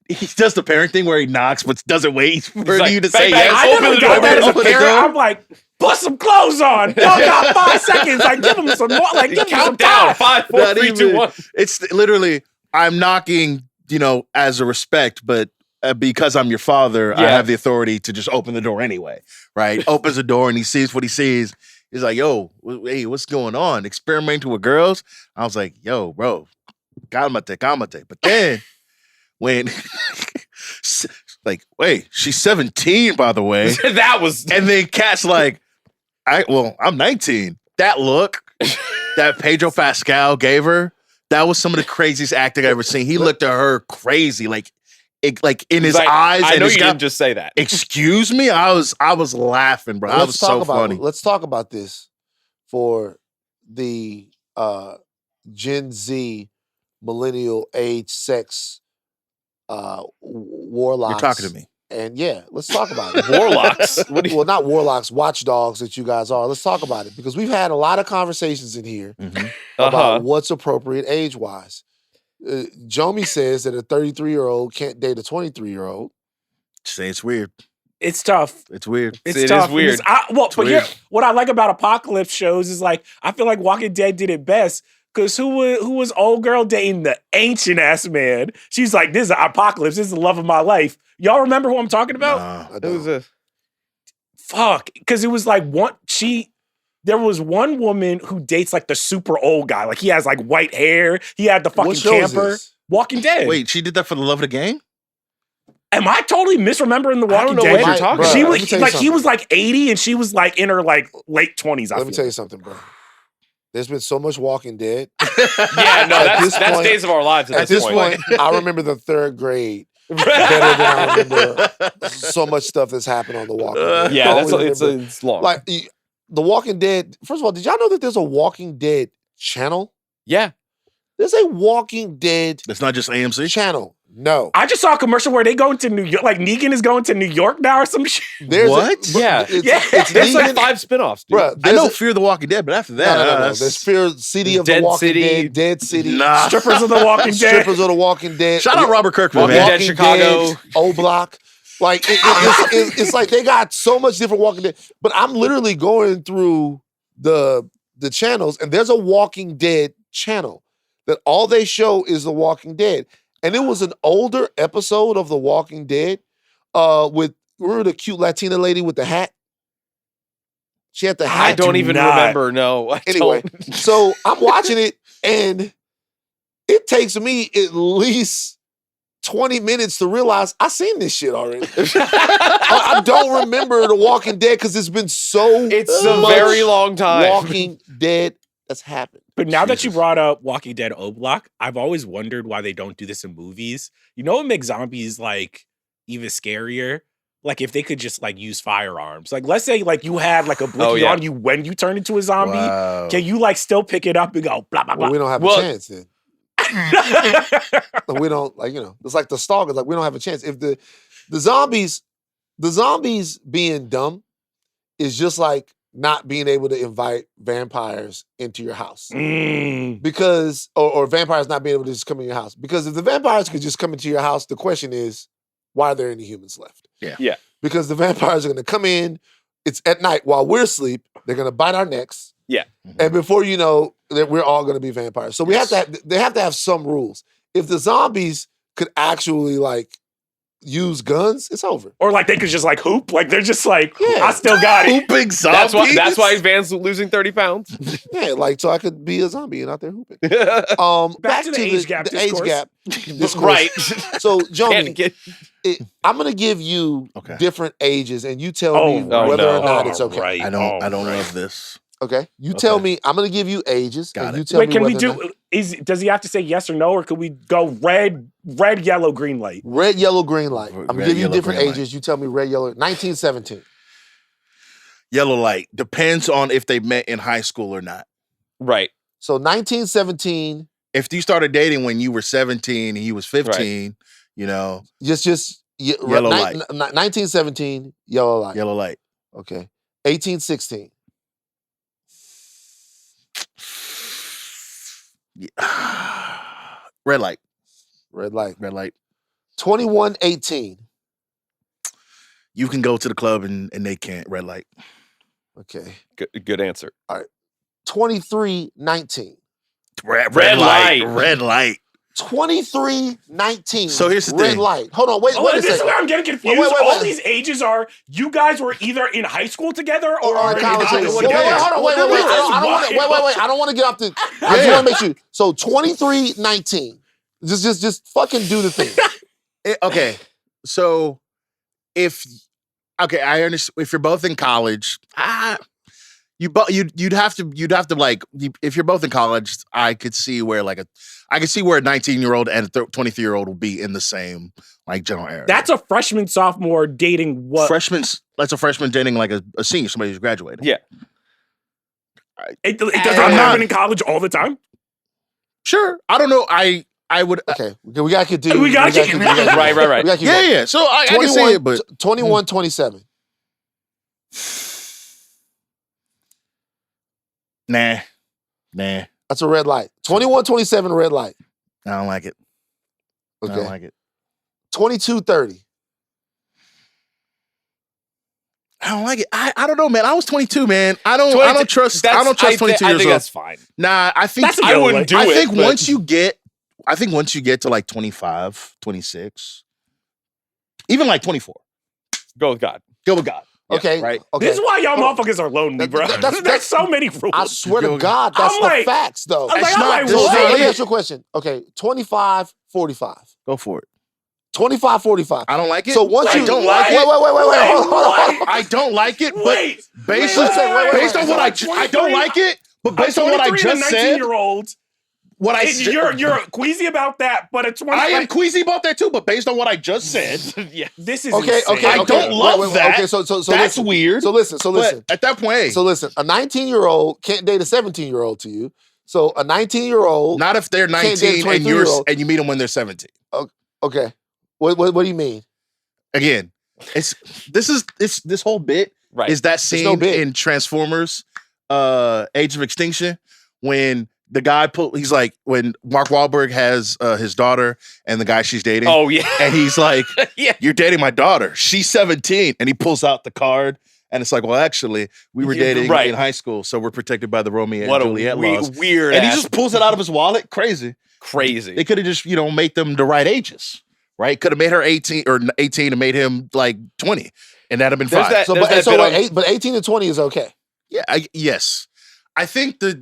He does the parent thing where he knocks but doesn't wait for you to say yes. I never got that as a parent. I'm like, put some clothes on. Y'all got 5 seconds. Like, give him some more. Like, give him some down. 5, 4, 3, 2, 1. It's literally, I'm knocking, as a respect, but because I'm your father, I have the authority to just open the door anyway, right? Opens the door and he sees what he sees. He's like, yo, hey, what's going on? Experimenting with girls? I was like, yo, bro, calmate. But then when, like, wait, she's 17, by the way. That was... And then Kat's like, I'm 19. That look that Pedro Pascal gave her, that was some of the craziest acting I've ever seen. He looked at her crazy, like in his eyes. I and know his you didn't just say that. Excuse me? I was laughing, bro. That was so funny. Let's talk about this for the Gen Z millennial age sex warlocks. You're talking to me. And yeah, let's talk about it. Warlocks. Well, not warlocks, watchdogs that you guys are. Let's talk about it because we've had a lot of conversations in here about what's appropriate age-wise. Jomi says that a 33-year-old can't date a 23-year-old. Say it's weird. It's tough. It's weird. It's tough. Is weird. But weird. here, what I like about apocalypse shows is like I feel like Walking Dead did it best because who was old girl dating the ancient ass man? She's like, this is apocalypse. This is the love of my life. Y'all remember who I'm talking about? Nah. It was a Fuck, because it was like there was one woman who dates like the super old guy. Like he has like white hair. He had the fucking What show is camper. this? Walking Dead. Wait, she did that for the love of the game? Am I totally misremembering the Walking know Dead? what you're talking Bruh, She let me was tell you like he something. was like 80 and she was like in her like late 20s. Let me tell you something, bro. There's been so much Walking Dead. yeah. No, At this that's point- Days of Our Lives. At this point, I remember the third grade better than I remember so much stuff that's happened on The Walking Dead. yeah, I only remember- it's long. like The Walking Dead. First of all, did y'all know that there's a Walking Dead channel? yeah. There's a Walking Dead That's not just AMC? channel. No. I just saw a commercial where they going to New York. Like Negan is going to New York now or some shit. There's What? Yeah. It's There's like Negan- 5 spinoffs, dude. Bruh, I there's know a- Fear the Walking Dead, but after that, no. There's Fear City of Dead the Walking City. Dead, Dead City, Nah. Strippers of the Walking Dead. Strippers of the Walking Dead. Shout out Robert Kirkman, Walking man. Dead Chicago. O Block. Like it's like they got so much different Walking Dead. But I'm literally going through the channels, and there's a Walking Dead channel that all they show is the Walking Dead. And it was an older episode of The Walking Dead with remember the cute Latina lady with the hat? She had the hat. I don't even not. remember. No. I Anyway, don't. so I'm watching it, and it takes me at least 20 minutes to realize I seen this shit already. I don't remember The Walking Dead because it's been so It's a much very long time. Walking Dead that's happened. But now that you Jesus. brought up Walking Dead O Block, I've always wondered why they don't do this in movies. You know what makes zombies like even scarier? Like if they could just like use firearms. Like let's say like you had like a blicky yeah. on you when you turn into a zombie. Wow. Can you like still pick it up and go blah blah blah? Well, we don't have Well- a chance then. We don't it's like the stalkers. Like we don't have a chance. If the zombies being dumb is just like not being able to invite vampires into your house. Mm. Because or vampires not being able to just come in your house. Because if the vampires could just come into your house, the question is, why are there any humans left? Yeah. Yeah. Because the vampires are gonna come in, it's at night while we're asleep, they're gonna bite our necks. Yeah. And before you know, that we're all gonna be vampires. So we have to they have to have some rules. If the zombies could actually like use guns, it's over. Or like they could just like hoop. Like they're just like, Yeah. I still got it. Hooping zombies? That's why Van's losing 30 pounds. Yeah, like so I could be a zombie and out there hooping. Back to the age gap the age discourse. gap discourse. Right. So, Can't Jomi, get- I'm gonna give you Okay. different ages, and you tell Oh, me oh, whether no. or not it's okay. Right. I don't right. love this. Okay, you tell Okay. me. I'm gonna give you ages, Got and it. you tell Wait, me. can we whether or do? not- Does he have to say yes or no, or could we go red, yellow, green light? red, yellow, green light? I'm gonna Red, give you yellow, different green light. ages. You tell me red, yellow. 1917. Yellow light. Depends on if they met in high school or not. Right. So 1917. If you started dating when you were 17 and he was 15, Yellow Yellow light. 1917. Yellow light. yellow light. Okay. 1816. Red light. Red light. Red light. 2118. You can go to the club and they can't. Red light. Okay. Good answer. 2319. Red light. Red light. 2319. So here's the red thing. light. Hold on, wait Oh, a this is second. where I'm getting confused. Wait. All these ages are you guys were either in high school together or on in college. college Wait, together. hold on, wait. I don't want to get off the. I just want to make sure. So 2319. Just fucking do the thing. Okay. So I understand if you're both in college, you'd have to like if you're both in college, I could see where a 19-year-old and a 23-year-old will be in the same like general area. That's a freshman, sophomore dating what? That's a freshman dating like a senior, somebody who's graduating. Yeah. It does not happen in college all the time. Sure. I don't know. I I would. Okay, we got to continue. We gotta keep- Right. We gotta keep going. Yeah. So I can see it, but 21, 27. nah. That's a red light. 21, 27, red light. I don't like it. I Okay. don't like it. 22, 30. I don't like it. I don't know, man. I was 22, man. I don't trust 22 years I think old. that's fine. Nah, I think That's a I wouldn't do I it. think but- once you get to like 25, 26, even like 24, go with God. go with God. Yeah, Okay. right. Okay. This is why y'all motherfuckers are lonely, bro. There's so many rules. I swear to Yo, God, that's I'm the like- facts, though. I'm like, It's I'm not- like, this is what? not Let me it. ask you a question. Okay, 25, 45. Go for it. 25, 45. I don't like it. So once I you don't like wait, it. wait, hold on. I don't like it, but Wait. based wait, on wait, based wait. on what I don't like it, but based on what I just said, year-old, what I said, you're queasy about that, but a 20. I am queasy about that too. But based on what I just said, Yeah. This is Okay, insane. okay, I okay. don't love Wait, that. Okay, so that's listen. weird. So listen. But at that point, hey, So listen. A 19-year-old can't date a 17-year-old to you. So a 19-year-old. not if they're Can't date a 19 and 23-year-old. you meet them when they're 17. Okay. What do you mean? Again, this whole bit Right. is that There's no scene bit. in Transformers Age of Extinction when the guy he's like when Mark Wahlberg has his daughter and the guy she's dating Oh yeah. and he's like Yeah. you're dating my daughter, she's 17, and he pulls out the card and it's like, well, actually we were Yeah, dating right. in high school, so we're protected by the Romeo What and a Juliet laws. weird. And he ass- just pulls it out of his wallet. Crazy. crazy. They could have just, made them the right ages, right? Could have made her 18 and made him like 20, and that'd have been There's fine. that- So, There's but, so bit wait, on- but 18 to 20 is okay. Yeah, yes. I think the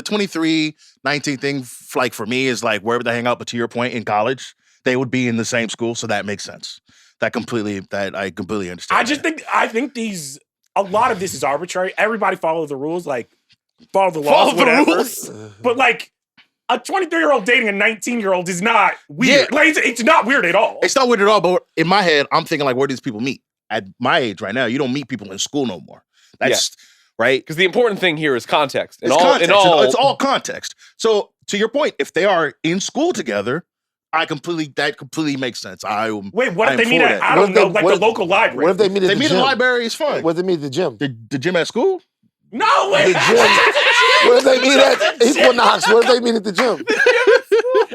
23, 19 thing, like for me, is like wherever they hang out. But to your point, in college, they would be in the same school, so that makes sense. That I completely understand. I think a lot of this is arbitrary. Everybody follow the rules, like follow the laws, Follow the whatever. rules. But like a 23-year-old dating a 19-year-old is not weird. Yeah. Like it's not weird at all. It's not weird at all. But in my head, I'm thinking like, where do these people meet? At my age right now, you don't meet people in school no more. That's right. Because the important thing here is context. It's context. It's all context. So to your point, if they are in school together, that completely makes sense. Wait, what I if am they meet for at, that. I What don't if they- know, like what the if- local library? What if they meet at They the meet gym? in the library, it's fine. What if they meet at the gym? The gym at school? No, wait. The gym. What if they meet at Equinox? What if they meet at the gym?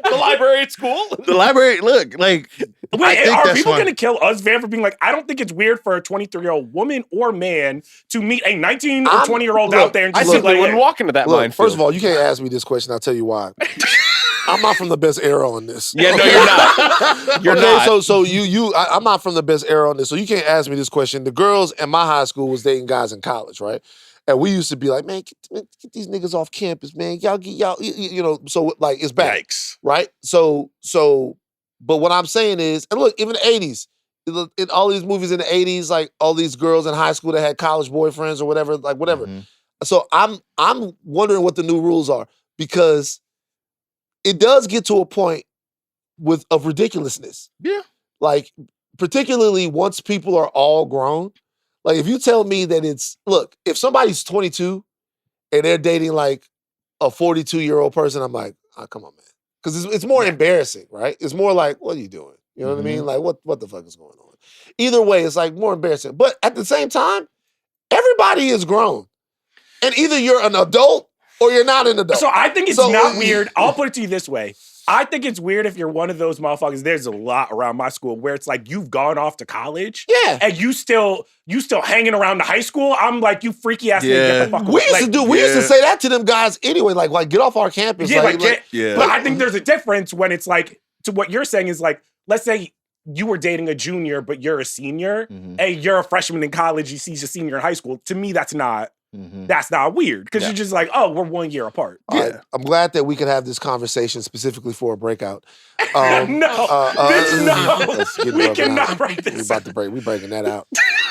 the library at school. The library, look, like I Wait, think are that's people fine. going to kill us, Van, for being like, I don't think it's weird for a 23-year-old woman or man to meet a 19 or I'm- 20-year-old look, out there and I just simply like, wouldn't walk into that Look, minefield. first of all, you can't ask me this question. I'll tell you why. I'm not from the best era on this. Yeah, no, you're not. You're okay, not. so I'm not from the best era on this, so you can't ask me this question. The girls in my high school was dating guys in college, right? And we used to be like, man, get these niggas off campus, man. Y'all get so like it's back, Yikes. right? So, but what I'm saying is, and look, even the 80s, in all these movies in the 80s, like all these girls in high school that had college boyfriends or whatever, like whatever. Mhm. So I'm wondering what the new rules are, because it does get to a point of ridiculousness. Yeah. Like, particularly once people are all grown. Like, if you tell me that look, if somebody's 22 and they're dating like a 42-year-old person, I'm like, oh, come on, man. Because it's more embarrassing, right? It's more like, what are you doing? You know what I mean? Like, what the fuck is going on? Either way, it's like more embarrassing. But at the same time, everybody is grown. And either you're an adult or you're not an adult. So I think it's So- not weird. I'll put it to you this way. I think it's weird if you're one of those motherfuckers. There's a lot around my school where it's like you've gone off to college Yeah. and you still hanging around the high school. I'm like, you freaky ass nigga, get the fuck We away. used to say that to them guys anyway, like get off our campus. Yeah, Yeah. But I think there's a difference when it's like, to what you're saying is like, let's say you were dating a junior, but you're a senior, Mhm. and you're a freshman in college, you see your senior in high school. To me, that's not Mhm. weird, because Yeah. you're just like, oh, we're 1 year apart. All right, I'm glad that we could have this conversation specifically for a breakout. No, bitch, no. let's get We rubbing cannot out. write We this about to break. We breaking that out.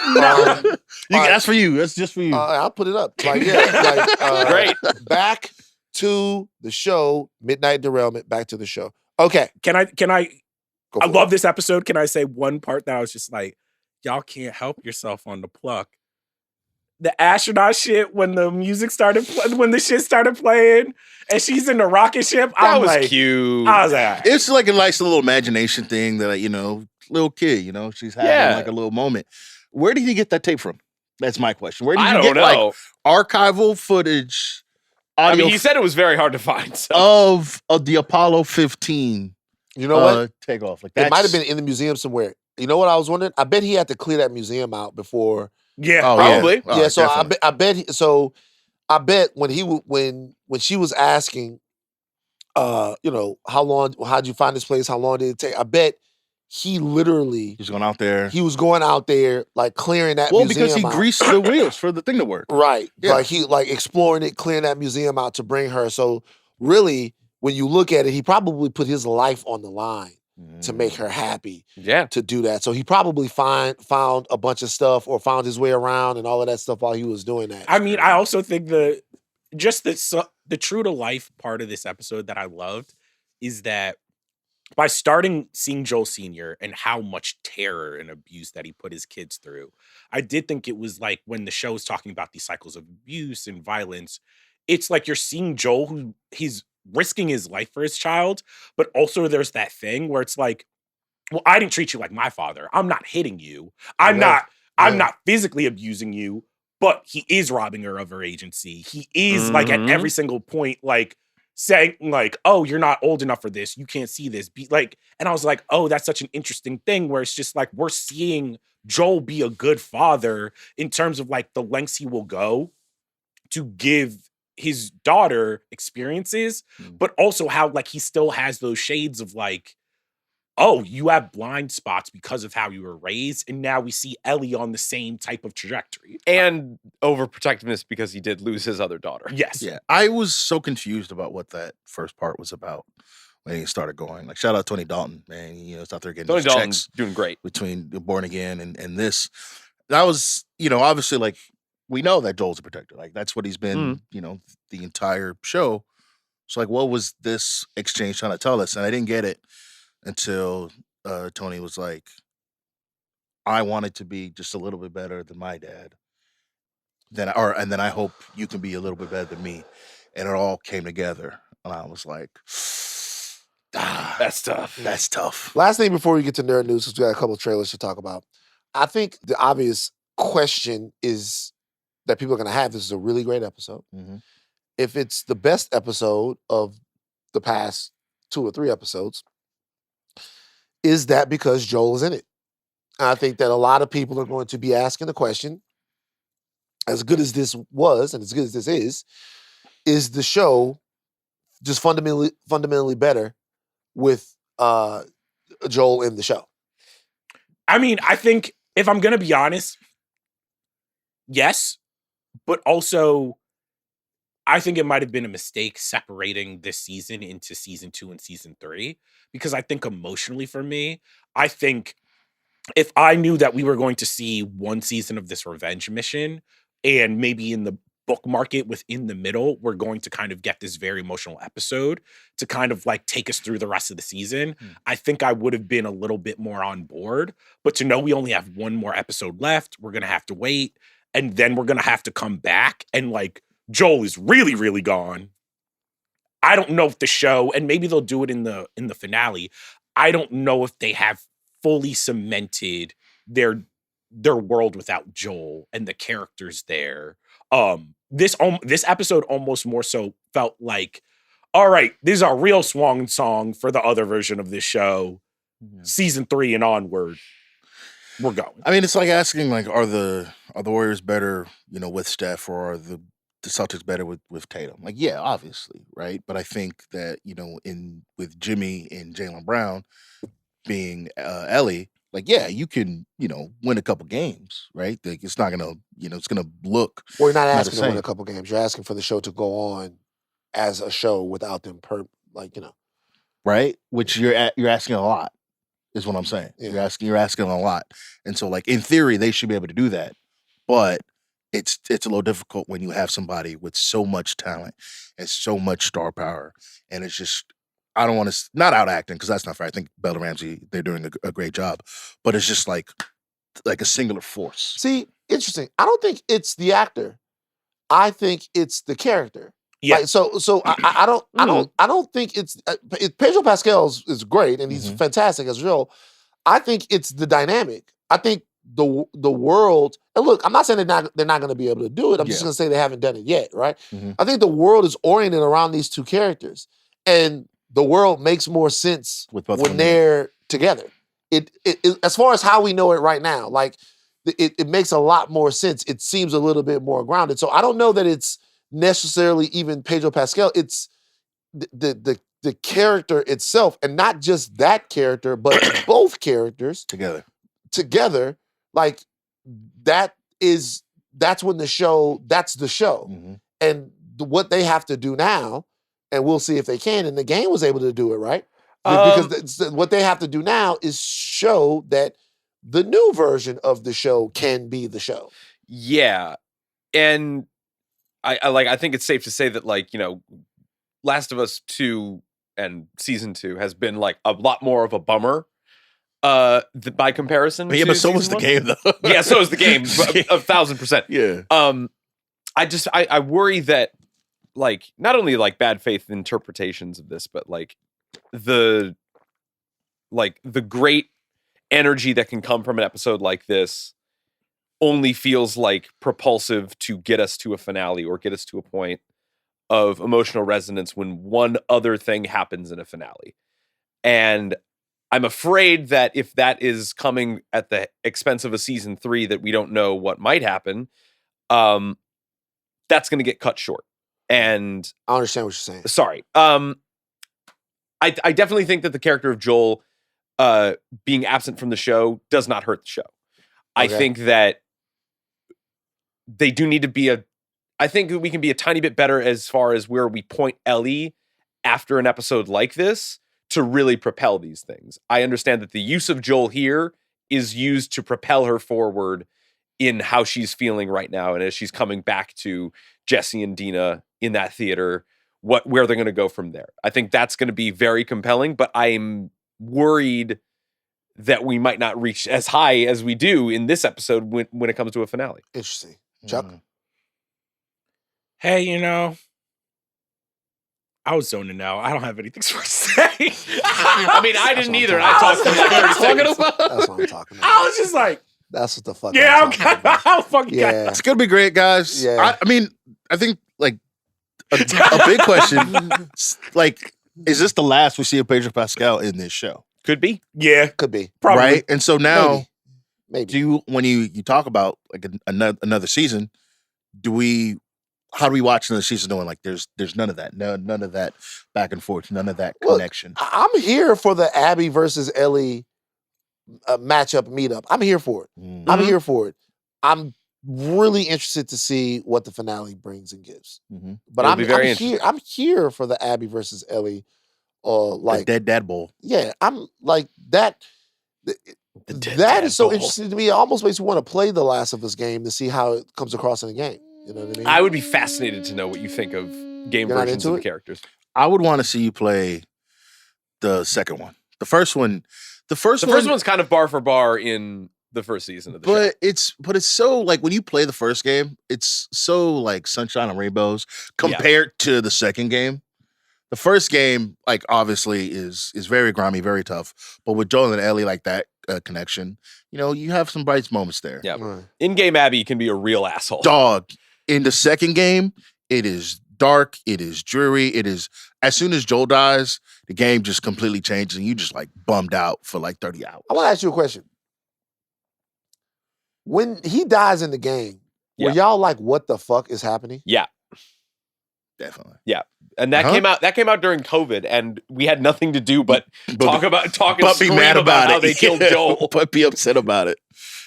No. That's for you. That's just for you. I'll put it up. Like, yeah, like, Great. Back to the show. Midnight Derailment. Back to the show. Okay. Can I Go I for love it. this episode. Can I say one part that I was just like, y'all can't help yourself on the pluck? the astronaut shit when the music started, when the shit started playing, and she's in the rocket ship. That I'm was like, cute. I was like, It's like a nice little imagination thing that, little kid, she's having like a little moment. Where did he get that tape from? That's my question. Where did I you don't get like know. archival footage, audio he said it was very hard to find. So. of the Apollo 15 You know what? takeoff? Like It might have been in the museum somewhere. You know what I was wondering? I bet he had to clear that museum out before. yeah, Oh, Probably. Yeah, Yeah, so definitely. I bet when she was asking, how'd you find this place? How long did it take? I bet he literally He's going out there. he was going out there like clearing that Well, museum because he out. greased the wheels for the thing to work. Right. Yeah. Like he exploring it, clearing that museum out to bring her. So really, when you look at it, he probably put his life on the line to make her happy Yeah. to do that. So he probably found a bunch of stuff or found his way around and all of that stuff while he was doing that. I mean, I also think the true to life part of this episode that I loved is that by seeing Joel Sr. and how much terror and abuse that he put his kids through, I did think it was like when the show's talking about these cycles of abuse and violence, it's like you're seeing Joel who he's risking his life for his child, but also there's that thing where it's like, well, I didn't treat you like my father. I'm not hitting you. I'm not physically abusing you, but he is robbing her of her agency. He is like at every single point, like saying like, oh, you're not old enough for this. You can't see this. Be like, and I was like, oh, that's such an interesting thing where it's just like, we're seeing Joel be a good father in terms of like the lengths he will go to give his daughter experiences, but also how like he still has those shades of like, oh, you have blind spots because of how you were raised. And now we see Ellie on the same type of trajectory. And overprotectiveness because he did lose his other daughter. Yes. Yeah. I was so confused about what that first part was about when he started going. Like, shout out Tony Dalton, man. It's out there getting Tony those Dalton's checks doing great. between Born Again and this. That was, obviously, like, we know that Joel's a protector. Like, that's what he's been, the entire show. So, like, what was this exchange trying to tell us? And I didn't get it until Tony was like, I wanted to be just a little bit better than my dad. And then I hope you can be a little bit better than me. And it all came together. And I was like, That's tough. That's tough. Last thing before we get to nerd news, because we got a couple of trailers to talk about. I think the obvious question is that people are going to have, this is a really great episode. Mhm. If it's the best episode of the past 2 or 3 episodes, is that because Joel is in it? And I think that a lot of people are going to be asking the question, as good as this was and as good as this is the show just fundamentally better with Joel in the show? I mean, I think if I'm going to be honest, yes, but also I think it might have been a mistake separating this season into season 2 and season 3, because I think emotionally for me, I think if I knew that we were going to see one season of this revenge mission and maybe in the book market within the middle, we're going to kind of get this very emotional episode to kind of like take us through the rest of the season, I think I would have been a little bit more on board. But to know we only have one more episode left, we're going to have to wait. And then we're going to have to come back and like Joel is really, really gone. I don't know if the show, and maybe they'll do it in the finale, I don't know if they have fully cemented their world without Joel and the characters there. This episode almost more so felt like, all right, this is our real swan song for the other version of this show. Season 3 and onward, we're going. I mean, it's like asking, like, are the Warriors better, with Steph, or are the Celtics better with Tatum? Like, yeah, obviously, right? But I think that, with Jimmy and Jaylen Brown being Ellie, like, yeah, you can, win a couple games, right? Like, it's not gonna, it's gonna look. Well, you're not the asking to win same. a couple games. You're asking for the show to go on as a show without them right? Which you're asking a lot, is what I'm saying. Yeah. You're asking a lot, and so, like, in theory, they should be able to do that, but it's a little difficult when you have somebody with so much talent and so much star power, and it's just, I don't want to, not out acting, because that's not fair. I think Bella Ramsey, they're doing a great job, but it's just like, like a singular force. See, interesting. I don't think it's the actor. I think it's the character. Yeah. Like, so I don't think it's Pedro Pascal is great and he's fantastic as Joel. I think it's the dynamic. I think the world. And look, I'm not saying they're not going to be able to do it. I'm just going to say they haven't done it yet, right? I think the world is oriented around these two characters, and the world makes more sense when they're together. It as far as how we know it right now, like it makes a lot more sense. It seems a little bit more grounded. So I don't know that it's necessarily even Pedro Pascal. It's the character itself, and not just that character, but both characters together. Like that's when that's the show. And what they have to do now, and we'll see if they can, and the game was able to do it, right? Because what they have to do now is show that the new version of the show can be the show. Yeah. And I think it's safe to say that, like, you know, Last of Us 2 and season 2 has been like a lot more of a bummer by comparison. Yeah, but so was the game, though. Yeah, so is the game, 1,000%. Yeah. I worry that, like, not only like bad faith interpretations of this, but like the great energy that can come from an episode like this only feels like propulsive to get us to a finale or get us to a point of emotional resonance when one other thing happens in a finale. And I'm afraid that if that is coming at the expense of a season 3 that we don't know what might happen, that's going to get cut short. And I understand what you're saying. Sorry. I definitely think that the character of Joel being absent from the show does not hurt the show. I think that they do need to be I think we can be a tiny bit better as far as where we point Ellie after an episode like this to really propel these things. I understand that the use of Joel here is used to propel her forward in how she's feeling right now. And as she's coming back to Jesse and Dina in that theater, where they're going to go from there. I think that's going to be very compelling, but I'm worried that we might not reach as high as we do in this episode when it comes to a finale. Interesting. Chuck? Hey, you know, I was zoning out. I don't have anything to say. I mean, I didn't either. And I talked for like 30 seconds. That's what I'm talking about. I was just like, that's what the fuck. yeah, I'm fucking. Yeah. It's gonna be great, guys. Yeah. I mean, I think like a big question, like, is this the last we see of Pedro Pascal in this show? Could be. Yeah, could be. Probably. Right. And so now, maybe when you talk about like another season, how do we watch another season knowing like there's none of that, none of that back and forth, none of that connection? I'm here for the Abby versus Ellie matchup meetup. I'm here for it. I'm here for it. I'm really interested to see what the finale brings and gives. But I'm here for the Abby versus Ellie, like the Dead Bowl. Yeah, I'm like that. That is so interesting to me. It almost makes me want to play the Last of Us game to see how it comes across in the game. You know what I mean? I would be fascinated to know what you think of game versions of the characters. I would want to see you play the second one. The first one's kind of bar for bar in the first season of the show. But it's so like when you play the first game, it's so like sunshine and rainbows compared to the second game. The first game, like, obviously is very grimy, very tough. But with Joel and Ellie, like that connection, you know, you have some bright moments there. Yeah. In-game Abby can be a real asshole. Dog. In the second game, it is dark. It is dreary. It is, as soon as Joel dies, the game just completely changes and you just like bummed out for like 30 hours. I want to ask you a question. When he dies in the game, were y'all like, what the fuck is happening? Yeah. Definitely. Yeah. And that came out during COVID, and we had nothing to do but talk and scream mad about how it. they killed Joel. But be upset about it.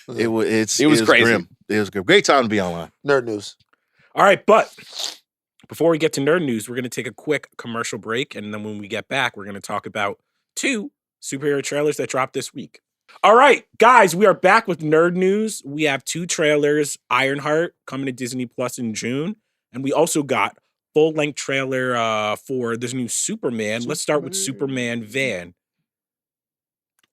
It was crazy. Grim. It was good. Great time to be online. Nerd news. All right, but before we get to nerd news, we're going to take a quick commercial break, and then when we get back, we're going to talk about 2 superhero trailers that dropped this week. All right, guys, we are back with nerd news. We have 2 trailers, Ironheart coming to Disney Plus in June, and we also got full-length trailer for this new Superman. Let's start with Superman Van.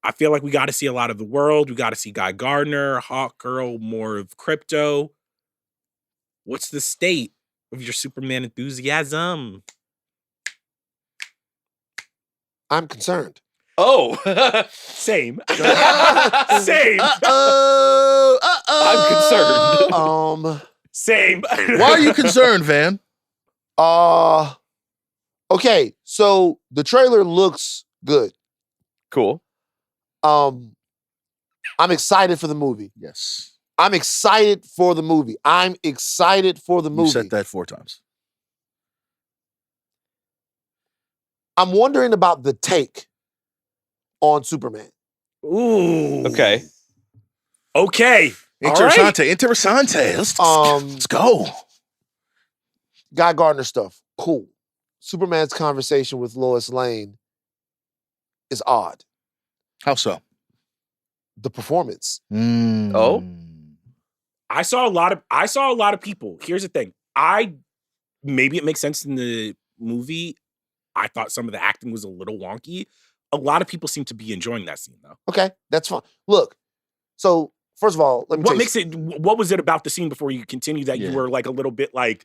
I feel like we got to see a lot of the world. We got to see Guy Gardner, Hawk Girl, more of crypto. What's the state of your Superman enthusiasm? I'm concerned. Oh. Same. Same. I'm concerned. Same. Why are you concerned, Van? Okay, so the trailer looks good. Cool. I'm excited for the movie. Yes. I'm excited for the movie. You said that 4 times. I'm wondering about the take on Superman. Ooh. Okay. Okay. Interessante. Let's go. Guy Gardner stuff, cool. Superman's conversation with Lois Lane is odd. How so? The performance. Oh? I saw a lot of people. Here's the thing. Maybe it makes sense in the movie. I thought some of the acting was a little wonky. A lot of people seem to be enjoying that scene though. Okay, that's fine. Look, so first of all, let me what was it about the scene before you continue that you were like a little bit like,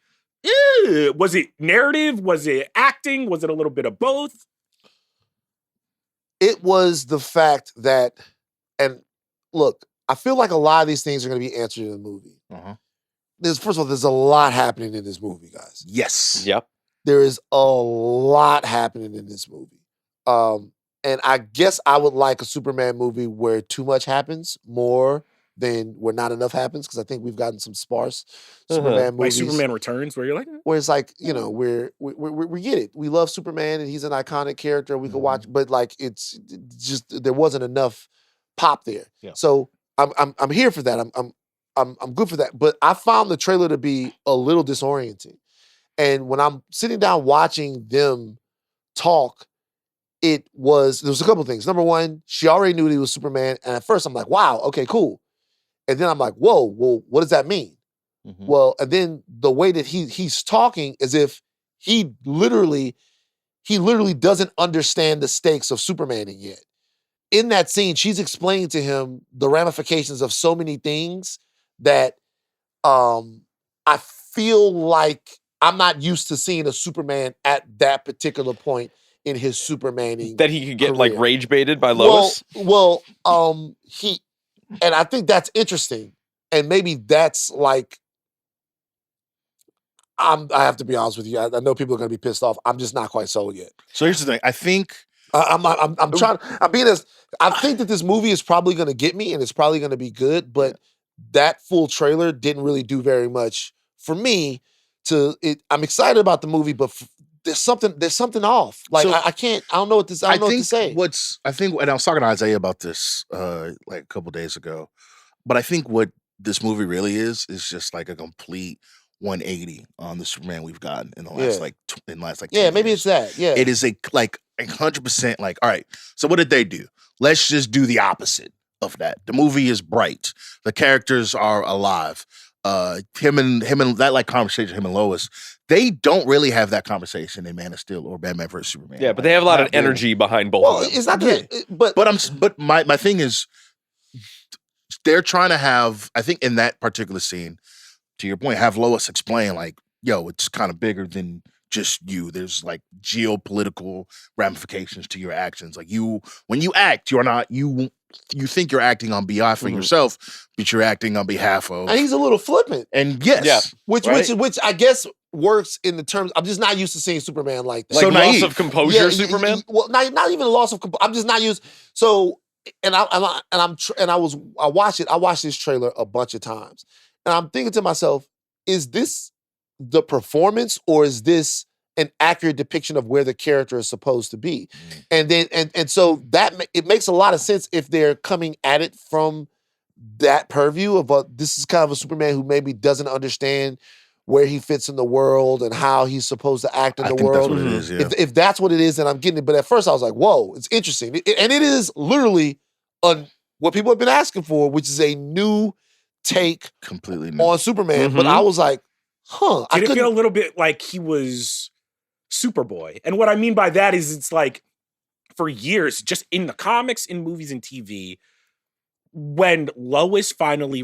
was it narrative? Was it acting? Was it a little bit of both? It was the fact that, and look, I feel like a lot of these things are going to be answered in the movie. First of all, there's a lot happening in this movie, guys. Yes. Yep. There is a lot happening in this movie. And I guess I would like a Superman movie where too much happens more than where not enough happens, because I think we've gotten some sparse Superman movies. Like Superman Returns, where you're like, where it's like, you know, we get it. We love Superman and he's an iconic character. We could watch, but like it's just there wasn't enough pop there. Yeah. So I'm here for that. I'm good for that. But I found the trailer to be a little disorienting. And when I'm sitting down watching them talk, there was a couple of things. Number one, she already knew that he was Superman. And at first I'm like, wow, okay, cool. And then I'm like, whoa, well, what does that mean? Well, and then the way that he's talking as if he literally doesn't understand the stakes of Supermaning yet. In that scene, she's explaining to him the ramifications of so many things that I feel like I'm not used to seeing a Superman at that particular point in his Supermaning. That he could get career. like rage baited by Lois? Well, and I think that's interesting. And maybe that's like, I have to be honest with you. I know people are going to be pissed off. I'm just not quite sold yet. So here's the thing. I think I think that this movie is probably going to get me and it's probably going to be good, but that full trailer didn't really do very much for me. I'm excited about the movie, but there's something off. Like So, I don't know what to say. and I was talking to Isaiah about this like a couple days ago, but I think what this movie really is just like a complete 180 on the Superman we've gotten in the last like 10 maybe years. it's that. Yeah, It is 100% like, all right, so what did they do? Let's just do the opposite of that. The movie is bright. The characters are alive. Him and that like conversation, him and Lois, they don't really have that conversation in Man of Steel or Batman vs Superman. Yeah, but they have a lot of energy behind both of them. It's not that, but my thing is, they're trying to have, I think in that particular scene, to your point, have Lois explain like, yo, it's kind of bigger than just you. There's like geopolitical ramifications to your actions. Like when you act, you're not, you think you're acting on behalf of yourself, but you're acting on behalf of. and he's a little flippant. And yes, Which I guess works in the terms. I'm just not used to seeing Superman like that. Like so loss naive. of composure, Superman? Well, not even a loss of composure. I'm just not used. So, I watched this trailer a bunch of times, and I'm thinking to myself, is this the performance or is this an accurate depiction of where the character is supposed to be? And then and so that it makes a lot of sense if they're coming at it from that purview of this is kind of a Superman who maybe doesn't understand where he fits in the world and how he's supposed to act in the world. That's what it is, yeah. If that's what it is, then I'm getting it. But at first I was like, whoa, it's interesting. And it is literally what people have been asking for, which is a new take completely new on Superman. But I was like, Did it feel a little bit like he was Superboy? And what I mean by that is it's like, for years, just in the comics, in movies and TV, when Lois finally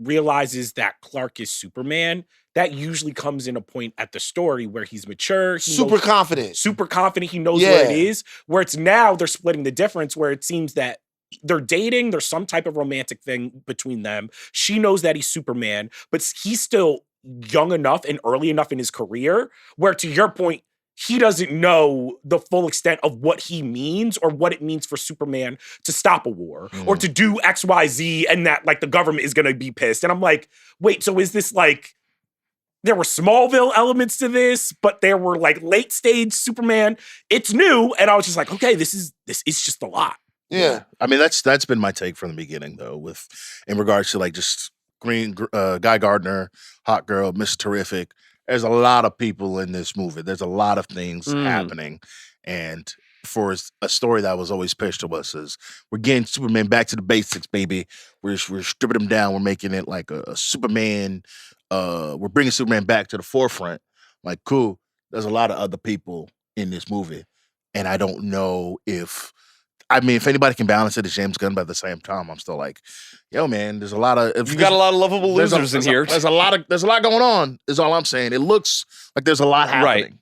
realizes that Clark is Superman, that usually comes in a point at the story where he's mature, Super confident. super confident, he knows what it is. Where it's now they're splitting the difference, where it seems that they're dating, there's some type of romantic thing between them. She knows that he's Superman, but he's still young enough and early enough in his career where, to your point, he doesn't know the full extent of what he means or what it means for Superman to stop a war or to do X, Y, Z, and that like the government is going to be pissed. And I'm like, wait, so is this like, there were Smallville elements to this, but there were like late stage Superman. It's new. And I was just like, okay, this is just a lot. Yeah. I mean, that's been my take from the beginning, though, in regards to like just Guy Gardner, Hot Girl, Mr. Terrific. There's a lot of people in this movie. There's a lot of things happening. And for a story that was always pitched to us is we're getting Superman back to the basics, baby. We're stripping him down. We're making it like a Superman. We're bringing Superman back to the forefront. Like, cool. There's a lot of other people in this movie. And I don't know if anybody can balance it, it's James Gunn, but at the same time, I'm still like, yo, man, there's a lot of... You got a lot of lovable losers in here. There's a lot going on, is all I'm saying. It looks like there's a lot happening.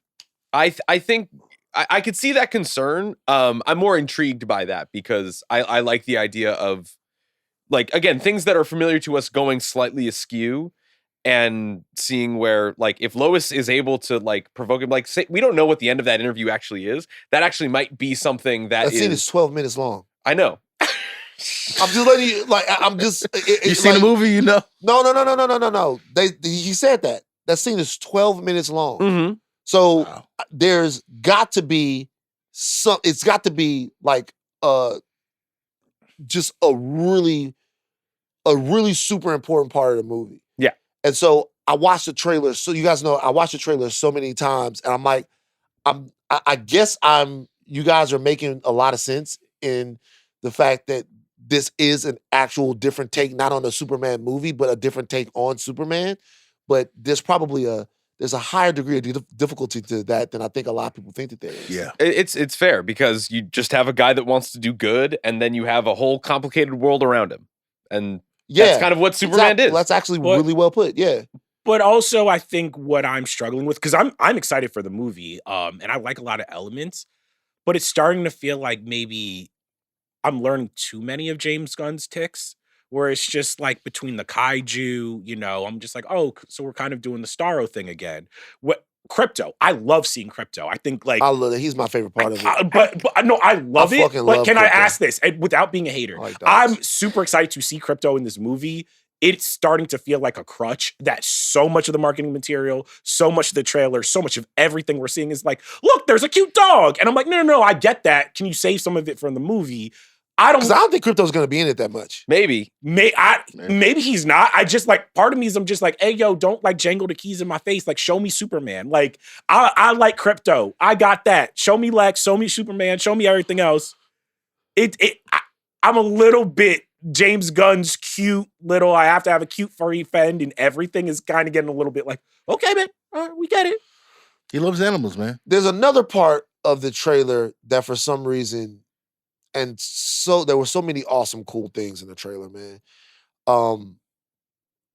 Right. I think I could see that concern. I'm more intrigued by that because I like the idea of, like, again, things that are familiar to us going slightly askew and seeing where, like, if Lois is able to, like, provoke him, like, say, we don't know what the end of that interview actually is. That actually might be something that scene is 12 minutes long. I know. I'm just letting you, like, I'm just... You seen the movie, you know? No. He said that. That scene is 12 minutes long. Mm-hmm. So there's got to be it's got to be, like, just a really super important part of the movie. Yeah. And so I watched the trailer. So you guys know I watched the trailer so many times, and I'm like, I guess you guys are making a lot of sense in the fact that this is an actual different take, not on a Superman movie, but a different take on Superman. But there's probably there's a higher degree of difficulty to that than I think a lot of people think that there is. Yeah. It's fair because you just have a guy that wants to do good, and then you have a whole complicated world around him. And that's kind of what Superman is. That's actually really well put. Yeah. But also, I think what I'm struggling with, because I'm excited for the movie, and I like a lot of elements, but it's starting to feel like maybe I'm learning too many of James Gunn's ticks, where it's just like between the kaiju, you know, I'm just like, oh, so we're kind of doing the Starro thing again. Crypto, I love seeing Crypto. I think, like, I love it. He's my favorite part of it. But no, I love it. But love can Crypto. I ask this, and without being a hater? I'm super excited to see Crypto in this movie. It's starting to feel like a crutch that so much of the marketing material, so much of the trailer, so much of everything we're seeing is like, look, there's a cute dog. And I'm like, no, I get that. Can you save some of it from the movie? I don't think Crypto's going to be in it that much. Maybe. Maybe he's not. I just, like, part of me is I'm just like, hey, yo, don't, like, jangle the keys in my face. Like, show me Superman. Like, I like Crypto. I got that. Show me Lex. Show me Superman. Show me everything else. I'm a little bit James Gunn's cute little, I have to have a cute furry friend, and everything is kind of getting a little bit like, okay, man, all right, we get it. He loves animals, man. There's another part of the trailer that for some reason, and so there were so many awesome, cool things in the trailer, man.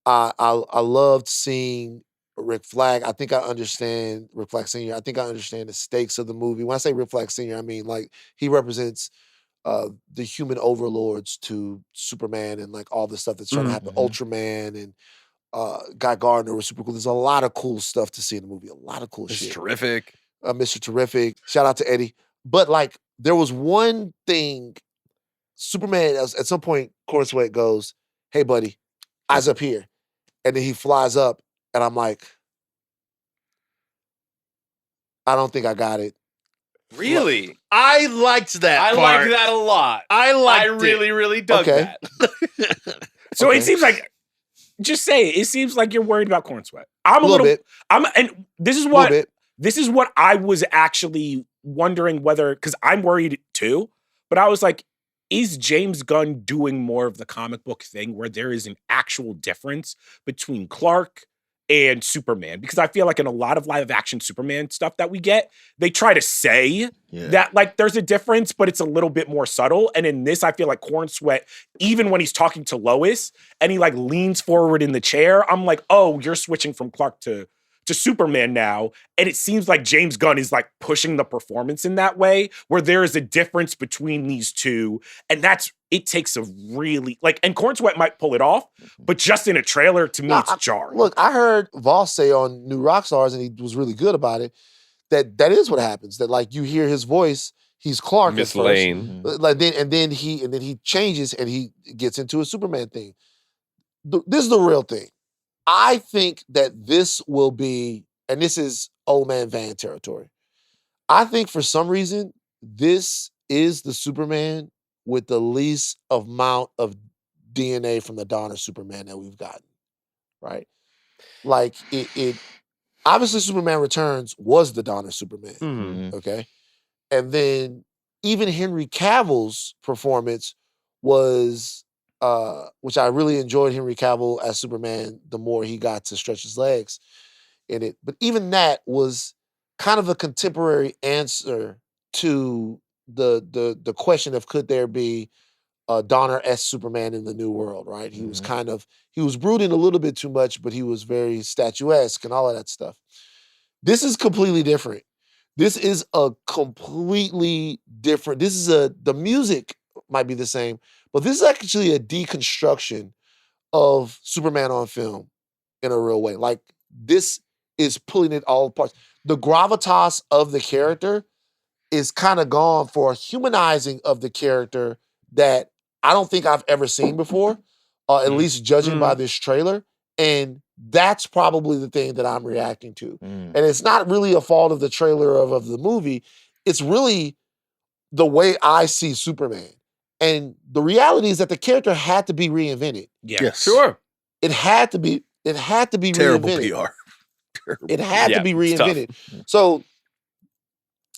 I loved seeing Rick Flag. I think I understand Rick Flag Sr. I think I understand the stakes of the movie. When I say Rick Flag Sr., I mean, like, he represents the human overlords to Superman and, like, all the stuff that's trying to happen. Ultraman and Guy Gardner was super cool. There's a lot of cool stuff to see in the movie. A lot of cool shit. Mr. Terrific. Mr. Terrific. Shout out to Eddie. But, like, there was one thing. Superman, at some point, Cornsweat goes, hey, buddy, eyes up here. And then he flies up, and I'm like, I don't think I got it. Really? I liked that I part. like that a lot. I really, really dug that. So it seems like, just say it. It seems like you're worried about Cornsweat. I'm a little bit. And this is what I was actually wondering whether, because I'm worried too, but I was like, is James Gunn doing more of the comic book thing where there is an actual difference between Clark and Superman, because I feel like in a lot of live action Superman stuff that we get, they try to say that like there's a difference, but it's a little bit more subtle. And in this, I feel like Corn Sweat, even when he's talking to Lois and he like leans forward in the chair, I'm like, oh, you're switching from Clark to Superman now. And it seems like James Gunn is like pushing the performance in that way, where there is a difference between these two. And it takes a really, like, and Corn Sweat might pull it off, but just in a trailer, to me, it's jarring. Look, I heard Voss say on New Rockstars, and he was really good about it, that is what happens. That like you hear his voice, he's Clark Miss at first. Lane. Like then he changes and he gets into a Superman thing. This is the real thing. I think that this will be, and this is old man Van territory. I think for some reason, this is the Superman with the least amount of DNA from the Donner Superman that we've gotten, right? Like it obviously Superman Returns was the Donner Superman, okay? And then even Henry Cavill's performance was which I really enjoyed Henry Cavill as Superman the more he got to stretch his legs in it. But even that was kind of a contemporary answer to the question of could there be a Donner-esque Superman in the new world, right? He was he was brooding a little bit too much, but he was very statuesque and all of that stuff. This is completely different. This is a completely different, the music might be the same, but this is actually a deconstruction of Superman on film in a real way. Like, this is pulling it all apart. The gravitas of the character is kind of gone for a humanizing of the character that I don't think I've ever seen before, at least judging by this trailer. And that's probably the thing that I'm reacting to. And it's not really a fault of the trailer of the movie. It's really the way I see Superman. And the reality is that the character had to be reinvented. Yeah, Yes. Sure. It had to be Terrible reinvented. PR. Terrible. It had to be it's tough. reinvented. So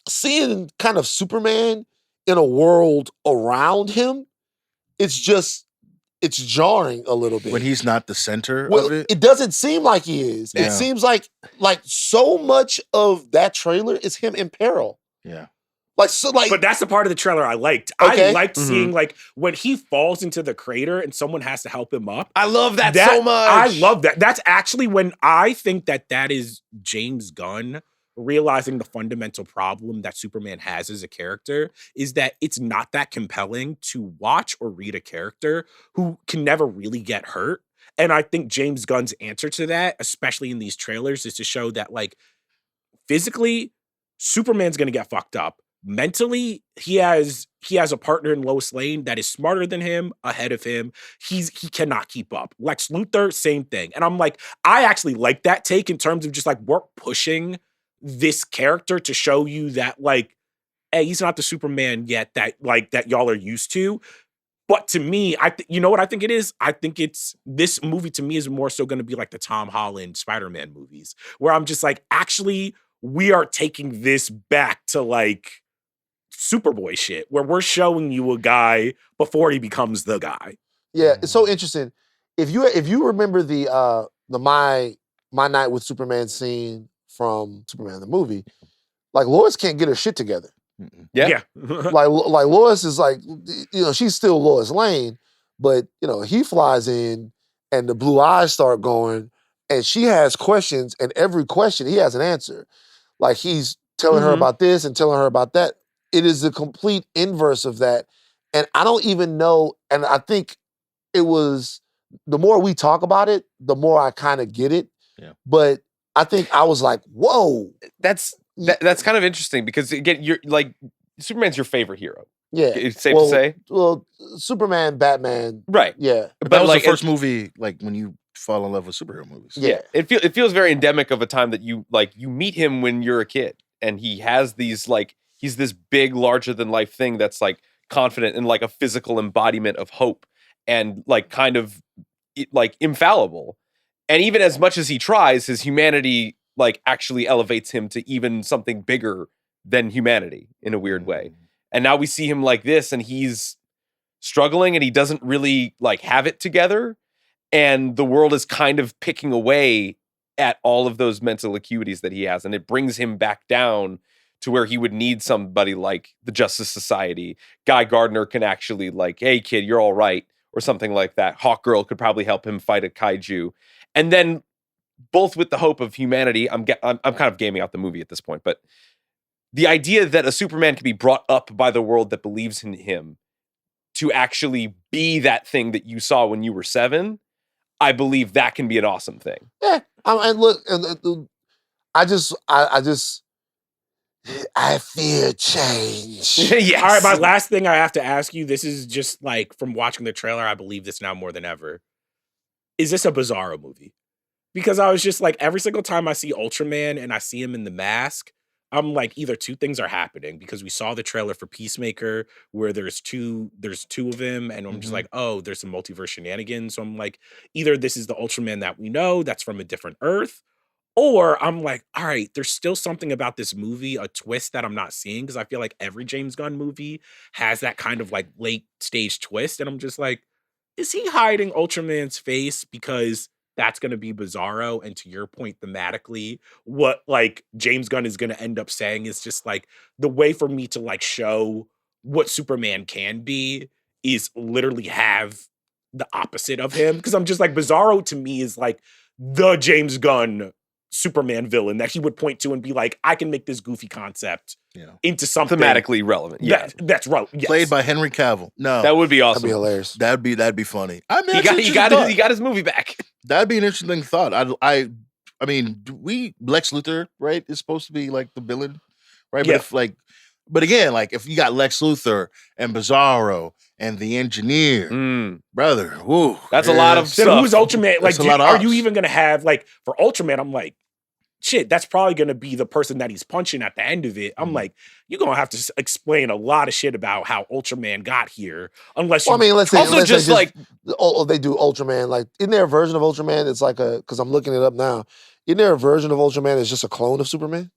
seeing kind of Superman in a world around him, it's jarring a little bit. When he's not the center Well, of it. it doesn't seem like he is. Yeah. It seems like so much of that trailer is him in peril. Yeah. But that's the part of the trailer I liked. Okay. I liked seeing like when he falls into the crater and someone has to help him up. I love that so much. I love that. That's actually when I think that is James Gunn realizing the fundamental problem that Superman has as a character is that it's not that compelling to watch or read a character who can never really get hurt. And I think James Gunn's answer to that, especially in these trailers, is to show that like physically, Superman's going to get fucked up. Mentally, he has a partner in Lois Lane that is smarter than him, ahead of him. He cannot keep up. Lex Luthor, same thing. And I'm like, I actually like that take in terms of just like we're pushing this character to show you that like, hey, he's not the Superman yet that y'all are used to. But to me, you know what I think it is? I think this movie to me is more so going to be like the Tom Holland Spider-Man movies, where I'm just like, actually, we are taking this back to like Superboy shit, where we're showing you a guy before he becomes the guy. Yeah, it's so interesting. If you remember the My Night with Superman scene from Superman the movie, like Lois can't get her shit together. Yeah. like Lois is like, she's still Lois Lane, but he flies in and the blue eyes start going, and she has questions, and every question he has an answer. Like he's telling her about this and telling her about that. It is the complete inverse of that. And I don't even know, and I think it was, the more we talk about it, the more I kind of get it. Yeah. But I think I was like, whoa. That's kind of interesting because again, you're like, Superman's your favorite hero. Yeah. It's safe to say. Well, Superman, Batman. Right. Yeah. But that was like, the first movie, like when you fall in love with superhero movies. Yeah. It feels very endemic of a time that you meet him when you're a kid, and he has these like, he's this big, larger than life thing that's like confident and like a physical embodiment of hope and like kind of like infallible. And even as much as he tries, his humanity like actually elevates him to even something bigger than humanity in a weird way. And now we see him like this, and he's struggling, and he doesn't really like have it together. And the world is kind of picking away at all of those mental acuities that he has, and it brings him back down to where he would need somebody like the Justice Society. Guy Gardner can actually like, hey kid, you're all right, or something like that. Hawkgirl could probably help him fight a kaiju, and then both with the hope of humanity. I'm kind of gaming out the movie at this point, but the idea that a Superman can be brought up by the world that believes in him to actually be that thing that you saw when you were 7, I believe that can be an awesome thing. Yeah, and look, I fear change. Yes. All right, my last thing I have to ask you, this is just like from watching the trailer, I believe this now more than ever. Is this a Bizarro movie? Because I was just like, every single time I see Ultraman and I see him in the mask, I'm like, either two things are happening, because we saw the trailer for Peacemaker where there's two of him, and I'm just like, oh, there's some multiverse shenanigans. So I'm like, either this is the Ultraman that we know that's from a different Earth, or I'm like, all right, there's still something about this movie, a twist that I'm not seeing, because I feel like every James Gunn movie has that kind of like late stage twist. And I'm just like, is he hiding Ultraman's face because that's going to be Bizarro? And to your point, thematically, what like James Gunn is going to end up saying is just like, the way for me to like show what Superman can be is literally have the opposite of him. Because I'm just like, Bizarro to me is like the James Gunn Superman villain that he would point to and be like, I can make this goofy concept into something thematically relevant. Yeah, that's relevant. Yes. Played by Henry Cavill. No, that would be awesome. That'd be hilarious. That'd be funny. I mean, he got his movie back. That'd be an interesting thought. I mean, Lex Luthor, right, is supposed to be like the villain, right? Yeah. But again, like if you got Lex Luthor and Bizarro and the Engineer, brother, whoo, that's a lot of then stuff. who's Ultraman? Like, That's are you even gonna have like for Ultraman? I'm like, shit, that's probably gonna be the person that he's punching at the end of it. I'm like, you're gonna have to explain a lot of shit about how Ultraman got here, unless you. Well, I mean, let's say also just like they do Ultraman. Like, isn't there a version of Ultraman? It's like because I'm looking it up now. Isn't there a version of Ultraman that's just a clone of Superman?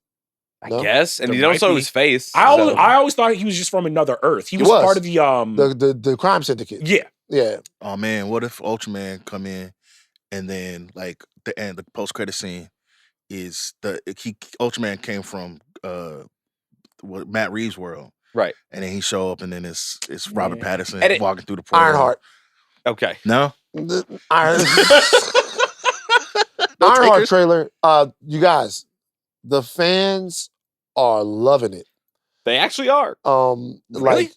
No? I guess, and There you don't might show be. his face. I always thought he was just from another Earth. He was part of the crime syndicate. Yeah. Oh man, what if Ultraman come in and then like the post credit scene is Ultraman came from Matt Reeves' world, right? And then he show up and then it's Robert Pattinson And walking through the portal. Ironheart. Okay, no. Ironheart trailer. You guys, the fans are loving it. They actually are. Really? Like,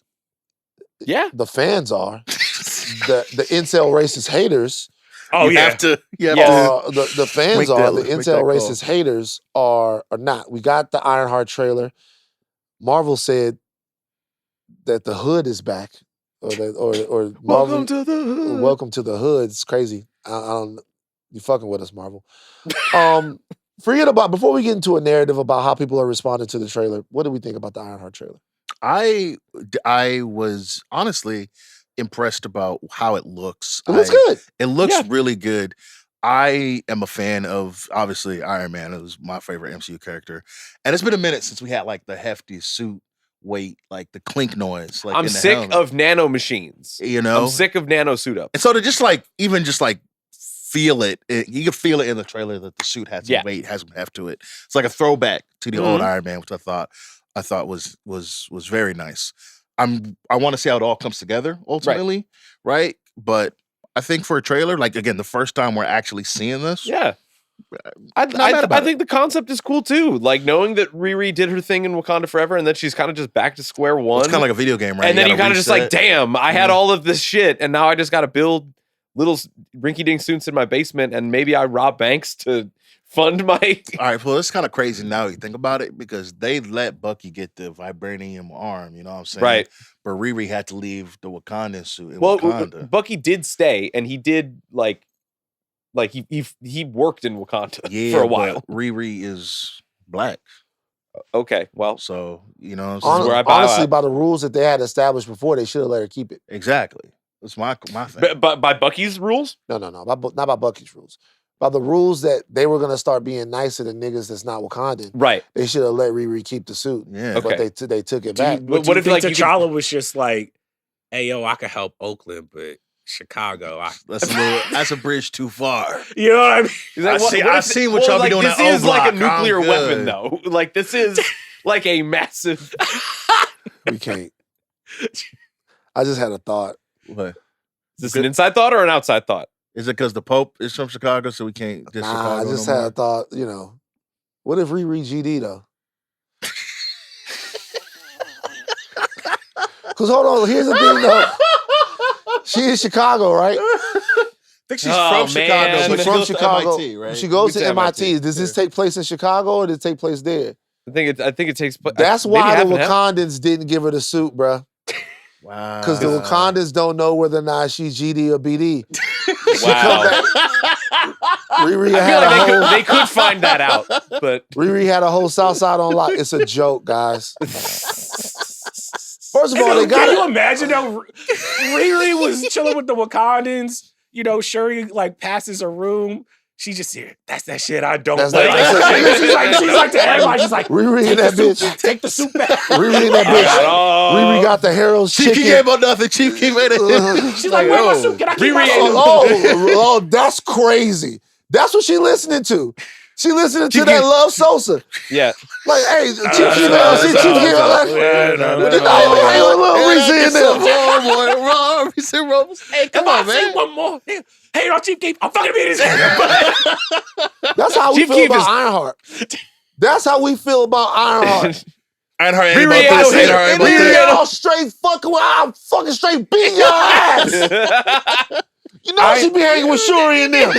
yeah, the fans are. the incel racist haters. Oh, You yeah. have to. The fans Make are. that- The make incel that call. racist haters are not. We got the Ironheart trailer. Marvel said that the hood is back, or Marvel. Welcome to the hood. Welcome to the hood. It's crazy. I don't. You fucking with us, Marvel. Forget about, before we get into a narrative about how people are responding to the trailer, what do we think about the Ironheart trailer? I was honestly impressed about how it looks. It looks good. It looks really good. I am a fan of, obviously, Iron Man. It was my favorite MCU character. And it's been a minute since we had like the hefty suit weight, like the clink noise. Like I'm in the sick helmet. of nano machines. You know? I'm sick of nano suit up. And so to just like feel it, you can feel it in the trailer that the suit has some weight, has some heft to it. It's like a throwback to the old Iron Man, which I thought was very nice. I want to see how it all comes together ultimately, right? But I think for a trailer, like again, the first time we're actually seeing this, I think the concept is cool too. Like knowing that Riri did her thing in Wakanda Forever, and that she's kind of just back to square one. It's kind of like a video game, right? And then you kind of just like, damn, I had all of this shit, and now I just got to build little rinky-dink suits in my basement, and maybe I rob banks to fund my. All right, well, it's kind of crazy now you think about it, because they let Bucky get the vibranium arm, you know what I'm saying? Right. But Riri had to leave the Wakandan suit in Wakanda. Bucky did stay, and he did like he worked in Wakanda for a while. But Riri is black. Okay, well, so you know, what I'm saying? Honestly, by the rules that they had established before, they should have let her keep it. Exactly. That's my thing. But by Bucky's rules? No. Not by Bucky's rules. By the rules that they were gonna start being nicer than niggas that's not Wakandan. Right. They should have let Riri keep the suit. Yeah. But they took it back. What if like T'Challa was just like, hey yo, I could help Oakland, but Chicago. That's a bridge too far. You know what I mean? He's like, I've seen what y'all be doing This at is like a O-Block. I'm nuclear weapon, good. though. Like, this is like a massive. We can't. I just had a thought. What? Is this an inside thought or an outside thought? Is it because the Pope is from Chicago, so we can't diss Nah, I Chicago just no had more? a thought, what if Riri GD though? Because hold on, here's the thing though. She is Chicago, right? I think she's Oh, from Chicago, man. but She's she from goes Chicago. to MIT, right? She goes Gets to MIT. Does this take place in Chicago or does it take place there? I think it takes place. That's why the Wakandans didn't give her the suit, bruh. Wow. Because the Wakandans don't know whether or not she's GD or BD. Wow. Riri I had feel a whole, like they could find that out, but Riri had a whole South Side on lock. It's a joke, guys. First of all, they got Can you imagine though? Riri was chilling with the Wakandans. Shuri like passes a room. She just here. That's that shit I don't That's like. that- she's like to everybody. She's like, Riri and that bitch. take the soup back. Riri and that bitch. Riri got the Harold's Chief chicken. Keef ain't about nothing. Chief Keef made it. She's like, where's my soup? Can I keep my soup? Oh, that's crazy. That's what she listening to. She listening to that Love Sosa. yeah. Like, hey, Chief Keef, Chief Keef, like, hey, little Reese in there. Reese Rose. Hey, come on, Say man. one more. Hey, no, Chief Keef, I'm fucking beat his head. That's how we Chief feel Keef about is- Ironheart. That's how we feel about Ironheart. Ironheart ain't Riri about out this. here. Ironheart ain't about Riri that. all straight fucking with, I'm fucking straight beating your ass. You know she be hanging with Shuri and them.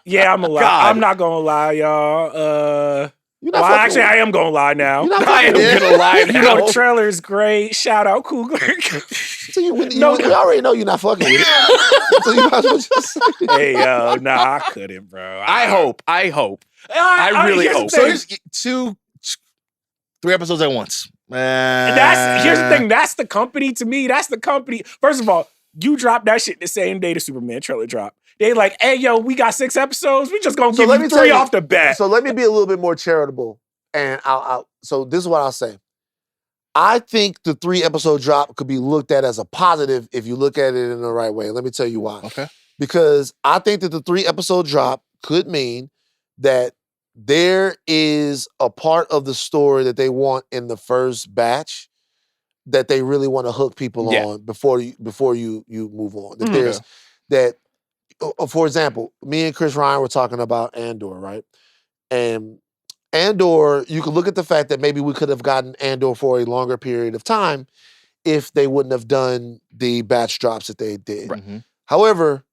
Yeah, I'm a lie. God. I'm not gonna lie, y'all. You're not Well, fucking actually, with- I am gonna lie now. You're not I am fucking with- gonna lie now. The trailer is great. Shout out Coogler. So we already know you're not fucking with it. So you might as well just say it. Hey, yo, nah, I couldn't, bro. I hope. I really here's the hope. So thing. here's 3 episodes at once. Here's the thing. That's the company to me. That's the company. First of all, you dropped that shit the same day the Superman trailer dropped. They like, hey, yo, we got 6 episodes. We just gonna So give let you me tell 3 you- off the bat. So let me be a little bit more charitable. And so this is what I'll say. I think the 3-episode drop could be looked at as a positive if you look at it in the right way. Let me tell you why. Okay. Because I think that the 3-episode drop could mean that there is a part of the story that they want in the first batch that they really want to hook people Yeah. on before you move on. That Mhm. there's that, for example, me and Chris Ryan were talking about Andor, right? And Andor, you could look at the fact that maybe we could have gotten Andor for a longer period of time if they wouldn't have done the batch drops that they did. Mhm. However,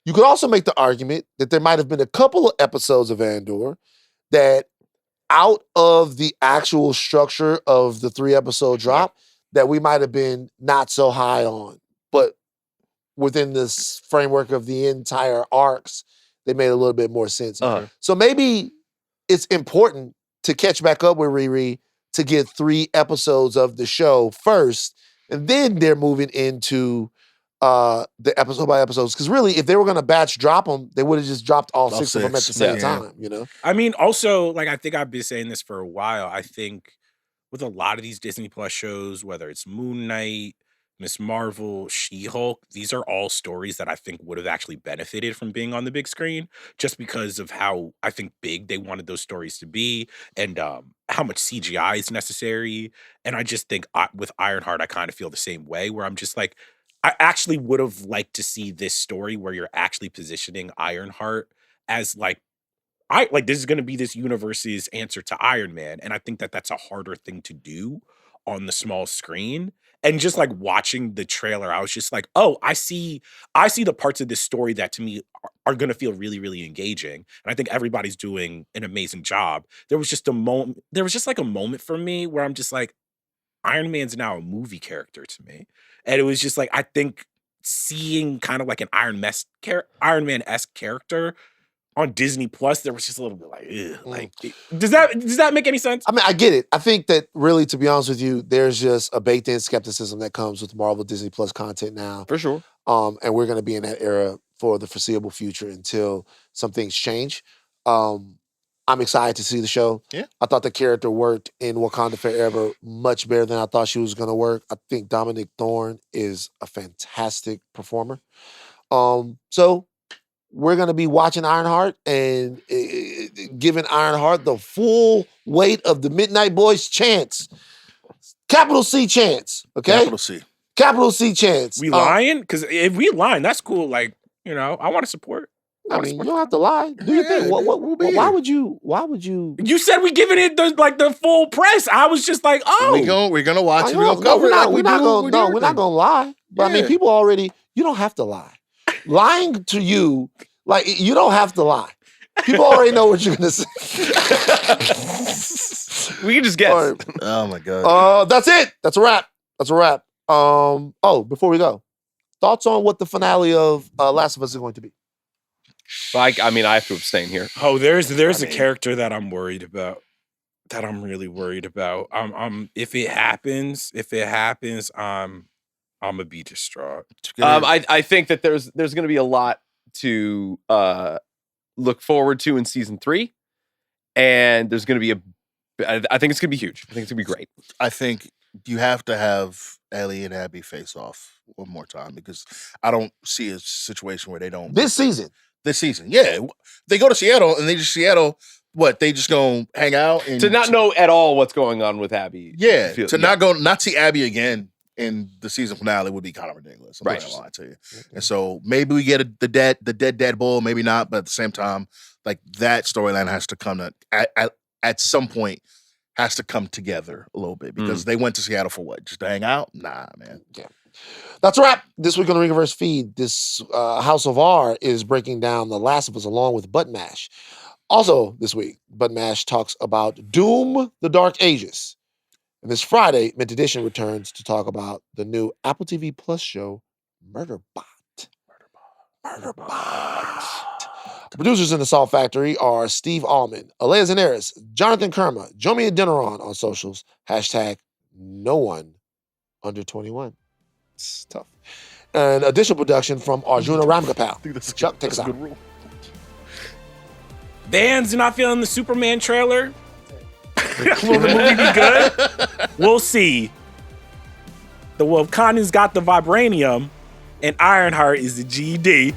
you could also make the argument that there might have been a couple of episodes of Andor that out of the actual structure of the 3-episode drop that we might have been not so high on. But within this framework of the entire arcs, they made a little bit more sense. Uh-huh. So maybe it's important to catch back up with Riri to get 3 episodes of the show first, and then they're moving into the episode by episodes. Because really, if they were going to batch drop them, they would have just dropped all 6 of them at the 6, same yeah. time, you know? I mean, also, like, I think I've been saying this for a while. I think with a lot of these Disney Plus shows, whether it's Moon Knight, Miss Marvel, She-Hulk, these are all stories that I think would have actually benefited from being on the big screen just because of how I think big they wanted those stories to be and how much CGI is necessary. And I just think with Ironheart, I kind of feel the same way where I'm just like, I actually would have liked to see this story where you're actually positioning Ironheart as like this is going to be this universe's answer to Iron Man. And I think that that's a harder thing to do on the small screen. And just like watching the trailer, I was just like, oh, I see the parts of this story that to me are going to feel really, really engaging. And I think everybody's doing an amazing job. There was just like a moment for me where I'm just like, Iron Man's now a movie character to me. And it was just like, I think seeing kind of like an Iron Man-esque character on Disney Plus, there was just a little bit like, ugh, like, does that make any sense? I mean, I get it. I think that really, to be honest with you, there's just a baked-in skepticism that comes with Marvel Disney Plus content now. For sure. And we're going to be in that era for the foreseeable future until some things change. I'm excited to see the show. Yeah. I thought the character worked in Wakanda Forever much better than I thought she was going to work. I think Dominic Thorne is a fantastic performer. So we're going to be watching Ironheart and giving Ironheart the full weight of the Midnight Boys chance. Capital C chance, okay? Capital C. Capital C chance. We lying? Because if we lying, that's cool. Like, I want to support. I mean, you don't have to lie. Do your thing. Why would you? You said we giving it the full press. I was just like, oh. We're gonna watch it. We're gonna No, cover it. we're not gonna lie. But I mean, people already. You don't have to lie. Lying to you, like you don't have to lie. People already know what you're gonna say. We can just guess. Right. Oh my god. That's it. That's a wrap. Before we go, thoughts on what the finale of Last of Us is going to be? I have to abstain here. Oh, there's a character that I'm worried about. That I'm really worried about. If it happens, I'm gonna be distraught. I think that there's going to be a lot to look forward to in season 3, and there's going to be I think it's going to be huge. I think it's going to be great. I think you have to have Ellie and Abby face off one more time because I don't see a situation where they don't. This season, yeah. They go to Seattle and they just gonna hang out and to not know at all what's going on with Abby. Yeah, not see Abby again in the season finale would be kind of ridiculous. I'm not gonna lie to you. And so maybe we get the dead bull, maybe not, but at the same time, like that storyline has to come at some point has to come together a little bit because they went to Seattle for what? Just to hang out? Nah, man. Yeah. That's a wrap. This week on the Ringiverse feed, this House of R is breaking down The Last of Us along with Butt Mash. Also this week, Butt Mash talks about Doom: The Dark Ages. And this Friday, Mint Edition returns to talk about the new Apple TV Plus show, Murderbot. The producers in the Salt Factory are Steve Ahlman, Alea Zanaris, Jonathan Kermah, Jomi Adeniran on socials, #NoOne under 21. It's tough. And additional production from Arjuna Ramgopal. Chuck, take us out. Vans not feeling the Superman trailer. Will the movie be good? We'll see. The Wakandans got the vibranium, and Ironheart is the GD.